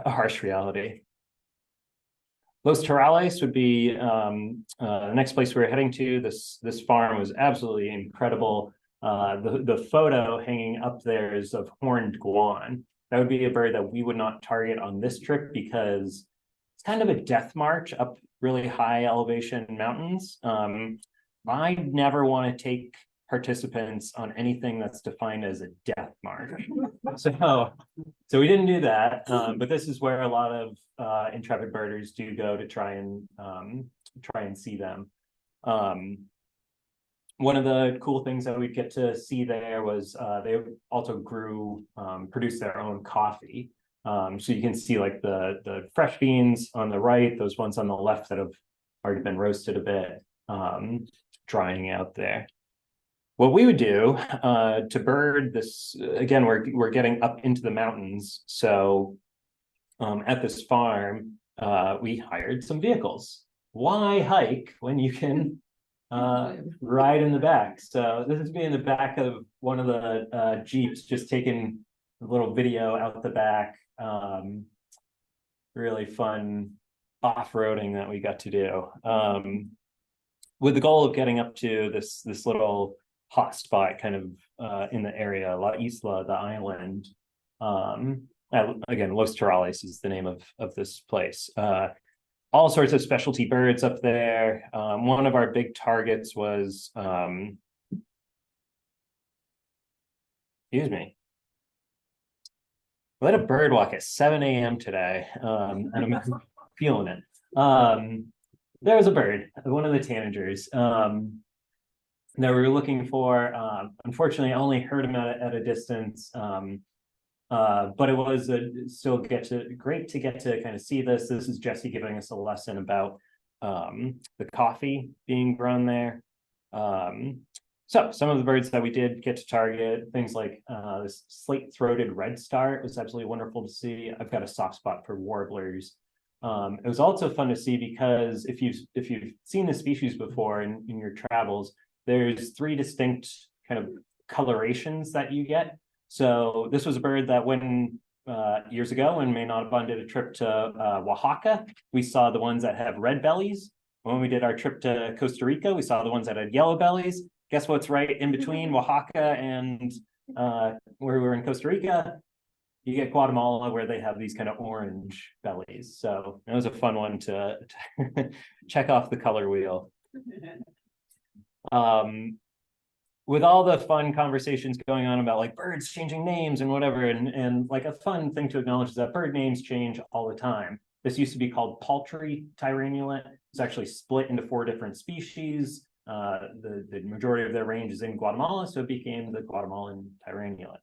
harsh reality. Los Torales would be the next place we were heading to. This farm was absolutely incredible. The photo hanging up there is of horned guan. That would be a bird that we would not target on this trip because it's kind of a death march up really high elevation mountains. I never want to take participants on anything that's defined as a death march. So we didn't do that, but this is where a lot of intrepid birders do go to try and see them. One of the cool things that we'd get to see there was they also produced their own coffee. So you can see like the fresh beans on the right, those ones on the left that have already been roasted a bit, drying out there. What we would do to bird this, again, we're getting up into the mountains. So at this farm, we hired some vehicles. Why hike when you can ride in the back? So this is me in the back of one of the Jeeps, just taking a little video out the back. Really fun off-roading that we got to do. With the goal of getting up to this little hot spot kind of in the area, La Isla, the island. Again, Los Torales is the name of this place. All sorts of specialty birds up there. One of our big targets was, excuse me. We had a bird walk at 7 a.m. today, and I'm feeling it. There was a bird, one of the tanagers, that we were looking for. Unfortunately, I only heard him at a distance, but it was still great to get to kind of see this. This is Jesse giving us a lesson about the coffee being grown there. So some of the birds that we did get to target, things like this slate-throated redstart was absolutely wonderful to see. I've got a soft spot for warblers. It was also fun to see because if you've seen the species before in your travels, there's 3 distinct kind of colorations that you get. So this was a bird that when years ago when Maine Audubon did a trip to Oaxaca, we saw the ones that have red bellies. When we did our trip to Costa Rica, we saw the ones that had yellow bellies. Guess what's right in between Oaxaca and where we were in Costa Rica? You get Guatemala, where they have these kind of orange bellies. So it was a fun one to check off the color wheel. With all the fun conversations going on about like birds changing names and whatever, and like a fun thing to acknowledge is that bird names change all the time. This used to be called paltry tyrannulet. It's actually split into 4 different species. The majority of their range is in Guatemala, so it became the Guatemalan tyrannulet,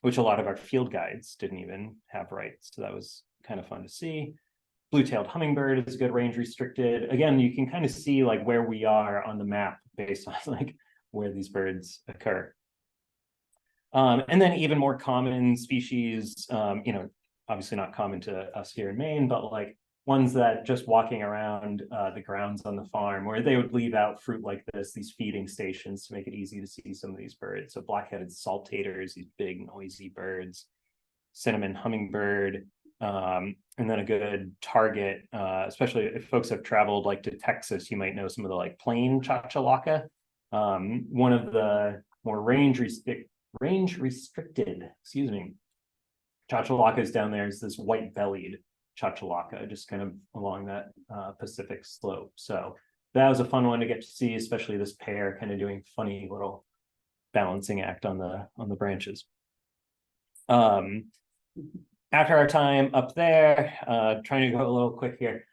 which a lot of our field guides didn't even have rights. So that was kind of fun to see. Blue-tailed hummingbird is good range restricted. Again, you can kind of see like where we are on the map based on like where these birds occur. And then even more common species, obviously not common to us here in Maine, but like ones that just walking around the grounds on the farm, where they would leave out fruit like this, these feeding stations to make it easy to see some of these birds. So black-headed saltators, these big noisy birds, cinnamon hummingbird, and then a good target, especially if folks have traveled like to Texas, you might know some of the like plain chachalaca. One of the more range restricted, excuse me, chachalacas down there is this white-bellied chachalaca, just kind of along that Pacific slope. So that was a fun one to get to see, especially this pair kind of doing funny little balancing act on the branches. After our time up there, trying to go a little quick here,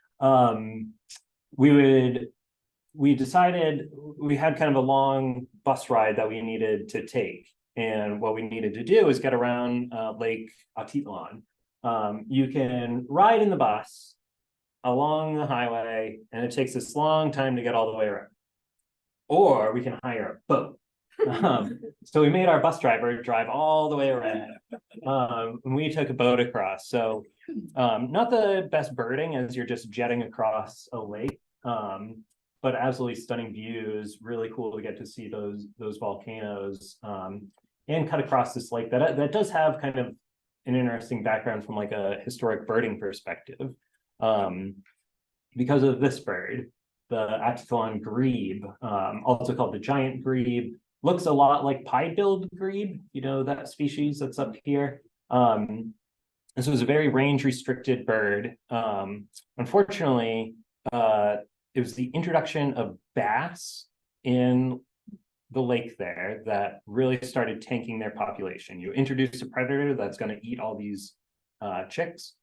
we decided we had kind of a long bus ride that we needed to take. And what we needed to do is get around Lake Atitlan. You can ride in the bus along the highway, and it takes this long time to get all the way around. Or we can hire a boat. So we made our bus driver drive all the way around. And we took a boat across. So not the best birding as you're just jetting across a lake, but absolutely stunning views. Really cool to get to see those volcanoes and cut across this lake that does have kind of an interesting background from like a historic birding perspective. because of this bird, the Atitlan grebe, also called the giant grebe, looks a lot like pied-billed grebe, you know, that species that's up here. This was a very range-restricted bird. Unfortunately, it was the introduction of bass in the lake there that really started tanking their population. You introduce a predator that's going to eat all these chicks,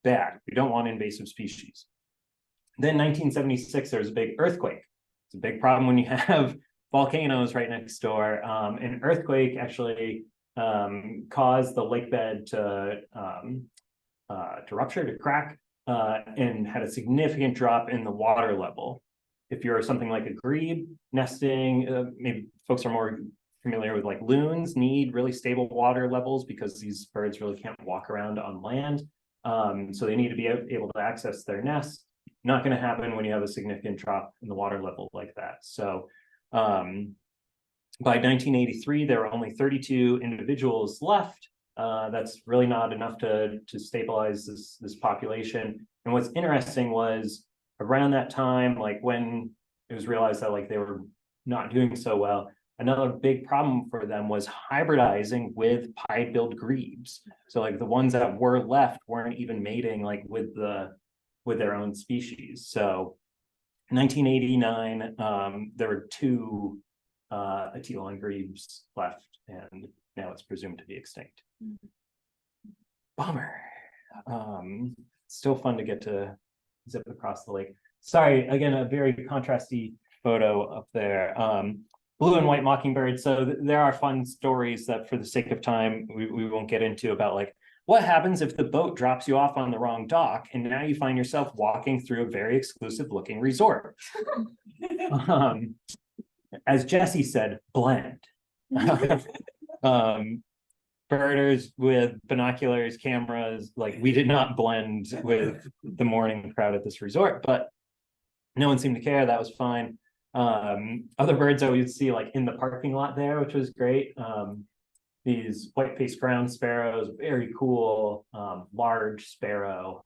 bad. We don't want invasive species. Then 1976, there was a big earthquake. It's a big problem when you have volcanoes right next door. An earthquake actually caused the lake bed to rupture, to crack, and had a significant drop in the water level. If you're something like a grebe nesting, maybe folks are more familiar with like loons, need really stable water levels because these birds really can't walk around on land. So they need to be able to access their nest. Not going to happen when you have a significant drop in the water level like that. So by 1983, there were only 32 individuals left. That's really not enough to stabilize this population. And what's interesting was around that time, like when it was realized that like they were not doing so well, another big problem for them was hybridizing with pied-billed grebes. So like the ones that were left weren't even mating like with their own species. So 1989, there were 2 Atitlan grebes left, and now it's presumed to be extinct. Bummer. Still fun to get to zip across the lake. Sorry, again, a very contrasty photo up there. Blue and white mockingbird. So there are fun stories that for the sake of time, we won't get into about like, what happens if the boat drops you off on the wrong dock and now you find yourself walking through a very exclusive looking resort? As Jesse said, blend. Birders with binoculars, cameras, like we did not blend with the morning crowd at this resort, but no one seemed to care. That was fine. Other birds I would see like in the parking lot there, which was great. These white-faced ground sparrows, very cool, large sparrow,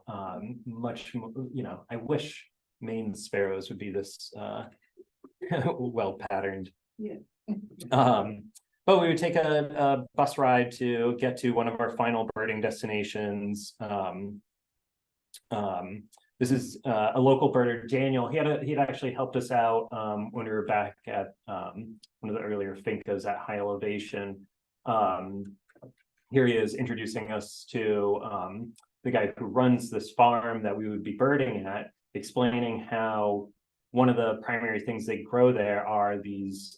much, you know, I wish Maine sparrows would be this well-patterned. Yeah. But we would take a bus ride to get to one of our final birding destinations. This is a local birder, Daniel. He had actually helped us out when we were back at one of the earlier fincas at high elevation. Here he is introducing us to the guy who runs this farm that we would be birding at, explaining how one of the primary things they grow there are these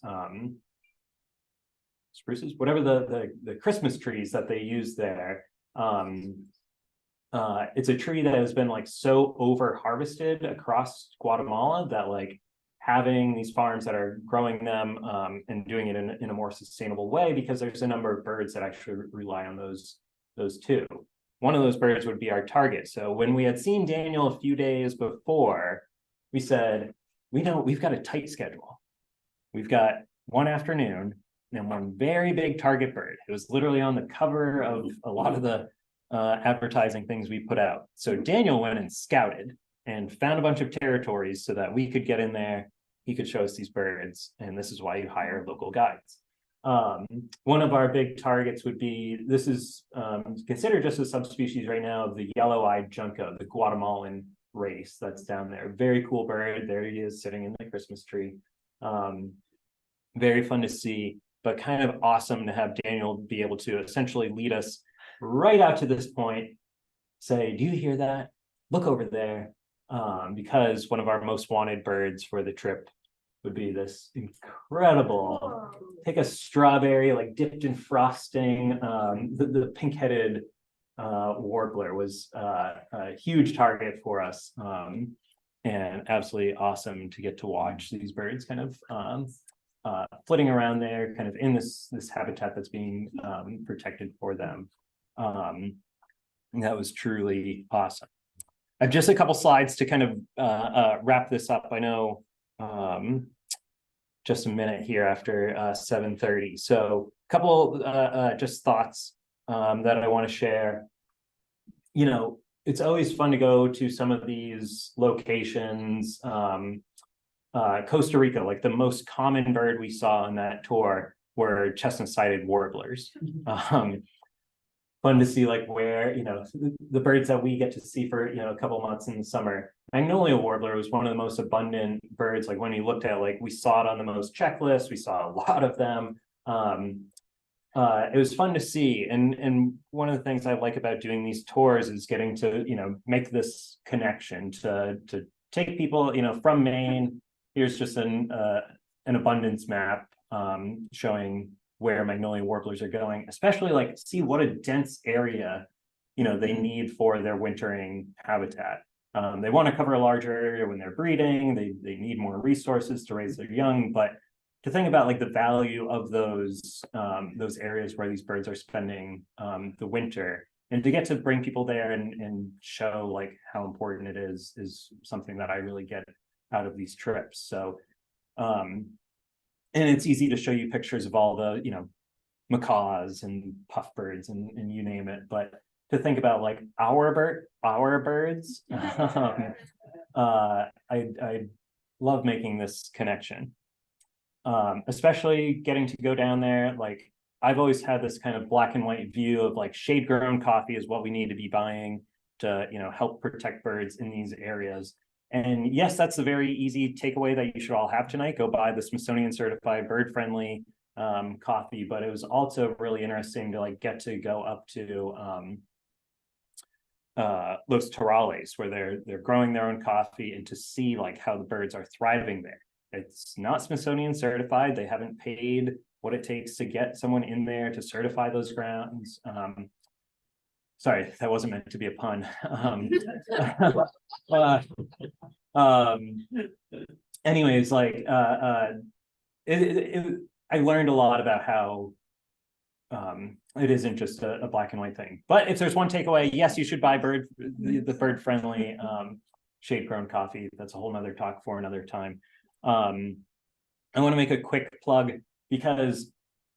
spruces, whatever the Christmas trees that they use there. It's a tree that has been like so over harvested across Guatemala that like having these farms that are growing them and doing it in a more sustainable way, because there's a number of birds that actually rely on those too. One of those birds would be our target. So when we had seen Daniel a few days before, we said, we know we've got a tight schedule. We've got one afternoon and one very big target bird. It was literally on the cover of a lot of the advertising things we put out. So Daniel went and scouted and found a bunch of territories so that we could get in there. He could show us these birds, and this is why you hire local guides. One of our big targets would be, this is considered just a subspecies right now of the yellow-eyed junco, the Guatemalan race that's down there. Very cool bird. There he is sitting in the Christmas tree. Very fun to see, but kind of awesome to have Daniel be able to essentially lead us right out to this point, say, do you hear that? Look over there. Because one of our most wanted birds for the trip would be this incredible, take a strawberry, like dipped in frosting. The pink-headed warbler was a huge target for us, and absolutely awesome to get to watch these birds kind of flitting around there, kind of in this habitat that's being protected for them. That was truly awesome. I have just a couple slides to kind of wrap this up. I know just a minute here after 7:30. So a couple just thoughts that I want to share. You know, it's always fun to go to some of these locations. Costa Rica, like the most common bird we saw on that tour were chestnut-sided warblers. Fun to see like where, the birds that we get to see for, a couple months in the summer. Magnolia warbler was one of the most abundant birds. Like when you looked at, like we saw it on the most checklist, we saw a lot of them. It was fun to see. And one of the things I like about doing these tours is getting to, make this connection to take people, from Maine. Here's just an abundance map showing where magnolia warblers are going, especially like see what a dense area, they need for their wintering habitat. They want to cover a larger area when they're breeding. They need more resources to raise their young, but to think about like the value of those areas where these birds are spending the winter, and to get to bring people there and show like how important it is something that I really get out of these trips. So and it's easy to show you pictures of all the macaws and puffbirds and you name it, but to think about like our birds, I love making this connection. Especially getting to go down there. Like I've always had this kind of black and white view of like shade grown coffee is what we need to be buying to help protect birds in these areas. And yes, that's a very easy takeaway that you should all have tonight. Go buy the Smithsonian certified bird friendly coffee. But it was also really interesting to like get to go up to Los Torrales, where they're growing their own coffee, and to see like how the birds are thriving there. It's not Smithsonian certified. They haven't paid what it takes to get someone in there to certify those grounds. Sorry, that wasn't meant to be a pun. Anyways, like I learned a lot about how it isn't just a black and white thing. But if there's one takeaway, yes, you should buy the bird friendly shade grown coffee. That's a whole nother talk for another time. I want to make a quick plug because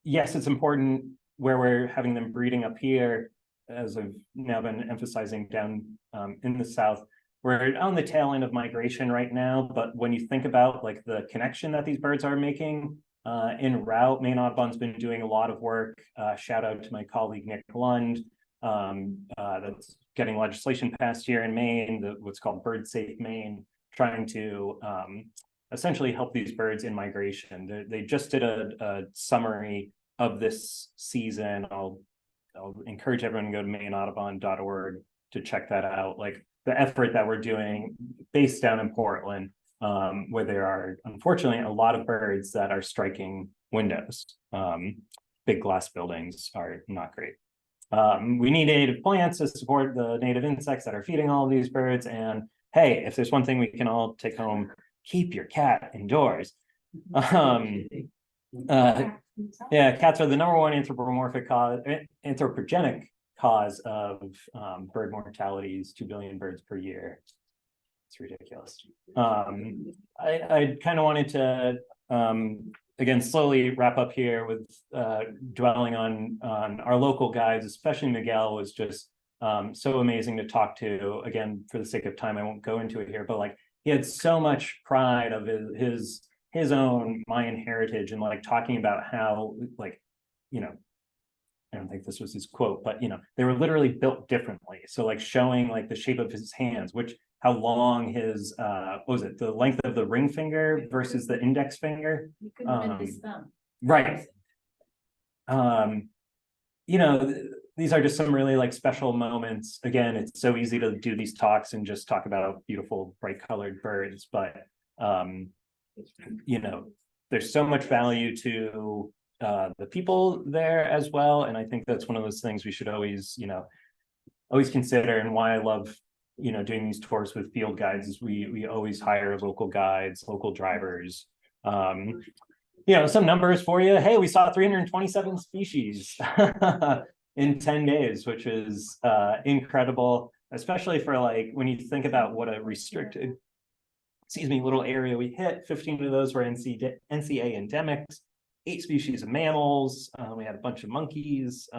yes, it's important where we're having them breeding up here, as I've now been emphasizing down in the South. We're on the tail end of migration right now, but when you think about like the connection that these birds are making en route, Maine Audubon's been doing a lot of work. Shout out to my colleague Nick Lund, that's getting legislation passed here in Maine, what's called Bird Safe Maine, trying to essentially help these birds in migration. They just did a summary of this season. I'll encourage everyone to go to maineaudubon.org to check that out. Like the effort that we're doing based down in Portland, where there are unfortunately a lot of birds that are striking windows. Big glass buildings are not great. We need native plants to support the native insects that are feeding all of these birds. And hey, if there's one thing we can all take home, keep your cat indoors. Yeah, cats are the #1 anthropogenic cause of bird mortalities, 2 billion birds per year. It's ridiculous. I kind of wanted to again slowly wrap up here with dwelling on our local guides, especially Miguel was just so amazing to talk to. Again, for the sake of time, I won't go into it here, but like he had so much pride of his own Mayan heritage, and like talking about how like, I don't think this was his quote, but they were literally built differently. So like showing like the shape of his hands, how long his what was it, the length of the ring finger versus the index finger. You couldn't his thumb. Right. These are just some really like special moments. Again, it's so easy to do these talks and just talk about beautiful, bright colored birds, but there's so much value to the people there as well. And I think that's one of those things we should always consider, and why I love, doing these tours with field guides is we always hire local guides, local drivers. Some numbers for you. Hey, we saw 327 species in 10 days, which is incredible, especially for like, when you think about what a restricted, little area we hit. 15 of those were NCA endemics, 8 species of mammals. We had a bunch of monkeys.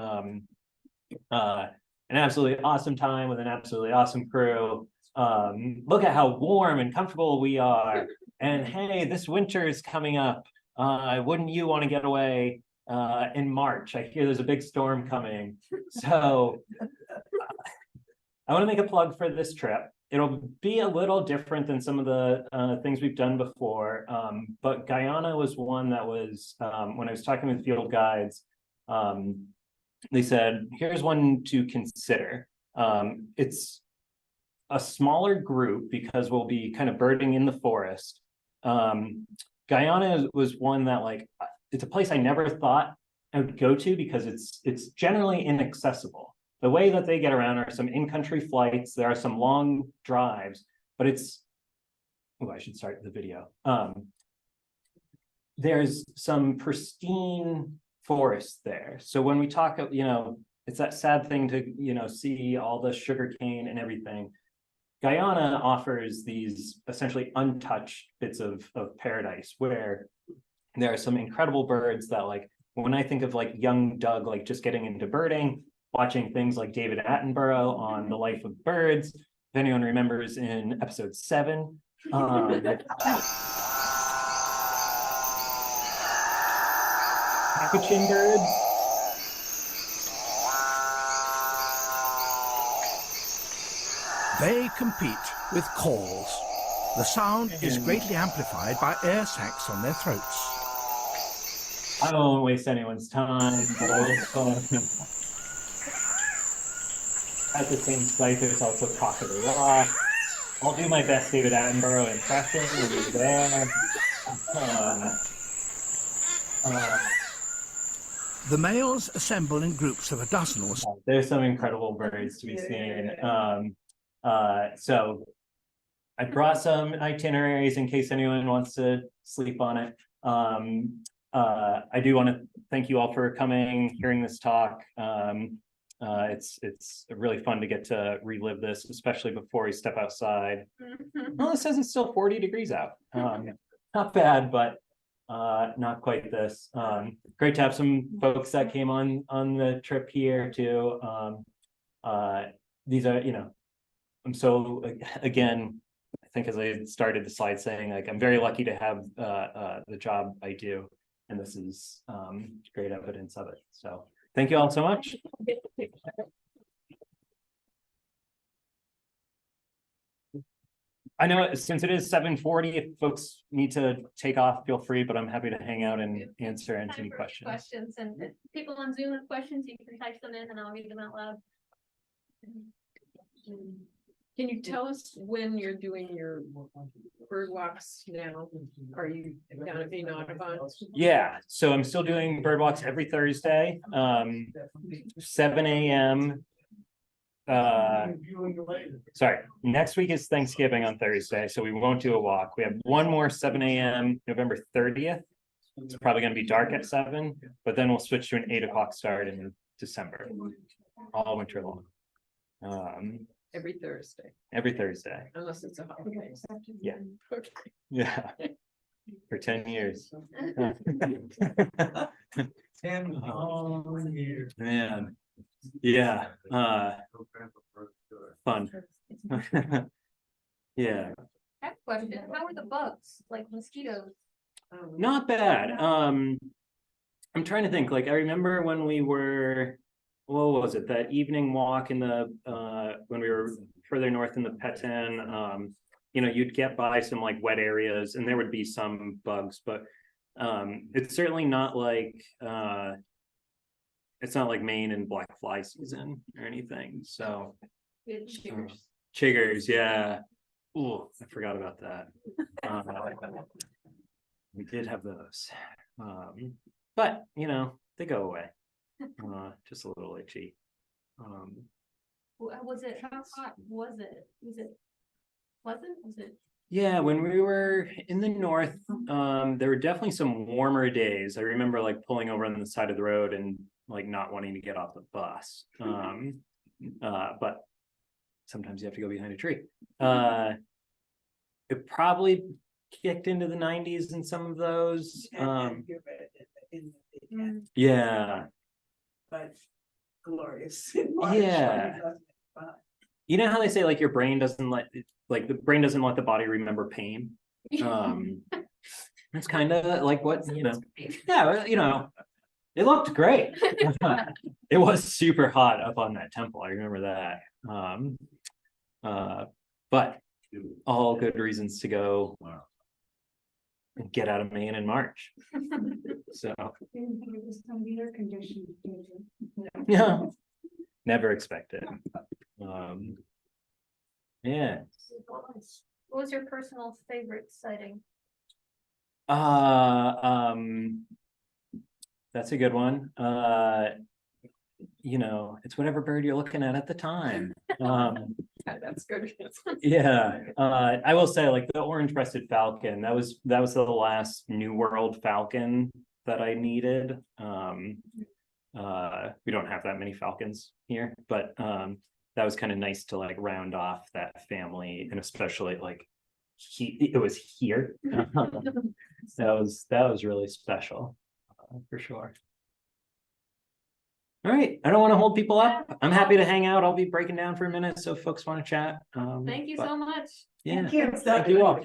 an absolutely awesome time with an absolutely awesome crew. Look at how warm and comfortable we are. And hey, this winter is coming up. Wouldn't you want to get away in March? I hear there's a big storm coming. So I want to make a plug for this trip. It'll be a little different than some of the things we've done before. But Guyana was one that was, when I was talking with field guides, they said, here's one to consider. It's a smaller group because we'll be kind of birding in the forest. Guyana was one that, like, it's a place I never thought I would go to because it's generally inaccessible. The way that they get around are some in-country flights. There are some long drives, but it's, oh, I should start the video. There's some pristine forest there. So when we talk, you know, it's that sad thing to, you know, see all the sugarcane and everything. Guyana offers these essentially untouched bits of paradise where there are some incredible birds that, like, when I think of like young Doug, like just getting into birding, watching things like David Attenborough on The Life of Birds, if anyone remembers in episode 7. Capuchin birds. They compete with calls. The sound is greatly amplified by air sacs on their throats. I won't waste anyone's time, but I will at the same site, there's also Cock of the Rock. I'll do my best David Attenborough impression when we're there. The males assemble in groups of a dozen or so. There's some incredible birds to be seen. So I brought some itineraries in case anyone wants to sleep on it. I do want to thank you all for coming, hearing this talk. It's really fun to get to relive this, especially before we step outside. Well, it says it's still 40 degrees out. Not bad, but not quite this. Great to have some folks that came on the trip here too. These are, you know, I'm so, again, I think as I started the slide saying, like, I'm very lucky to have the job I do, and this is great evidence of it. So thank you all so much. I know since it is 7:40, if folks need to take off, feel free, but I'm happy to hang out and answer any questions. Questions, and if people on Zoom have questions, you can type them in and I'll read them out loud. Can you tell us when you're doing your bird walks now? Are you down at Maine Audubon? Yeah, so I'm still doing bird walks every Thursday, 7 a.m. Sorry, next week is Thanksgiving on Thursday, so we won't do a walk. We have one more 7 a.m. November 30th. It's probably going to be dark at 7, but then we'll switch to an 8 o'clock start in December, all winter long. Every Thursday, Every Thursday. unless it's a holiday. Yeah. Okay. Yeah. For 10 years. 10 long years. Man. Yeah. Fun. Yeah. I have a question. How are the bugs, like mosquitoes? Not bad. I'm trying to think, like, I remember when we were, what was it, that evening walk in the when we were further north in the Peten, you know, you'd get by some like wet areas and there would be some bugs, but it's certainly not like it's not like Maine and black fly season or anything. So chiggers, yeah. Oh, I forgot about that. We did have those, but you know, they go away. Just a little itchy. Was it, how hot was it? Was it pleasant? Was it? Yeah, when we were in the north, there were definitely some warmer days. I remember like pulling over on the side of the road and like not wanting to get off the bus. But sometimes you have to go behind a tree. It probably kicked into the 90s in some of those. Yeah. But glorious. Yeah. You know how they say like your brain doesn't like the brain doesn't let the body remember pain. That's kind of like what, you know, yeah, you know, it looked great. It was super hot up on that temple. I remember that. But all good reasons to go and get out of Maine in March. So yeah, never expected. Yeah. What was your personal favorite sighting? That's a good one. You know, it's whatever bird you're looking at the time. That's good. Yeah, I will say like the orange-breasted falcon, that was the last New World falcon that I needed. We don't have that many falcons here, but that was kind of nice to like round off that family, and especially like it was here. That was really special, for sure. All right, I don't want to hold people up. I'm happy to hang out. I'll be breaking down for a minute, so if folks want to chat. Thank you but so much. yeah, Thank you. thank you all.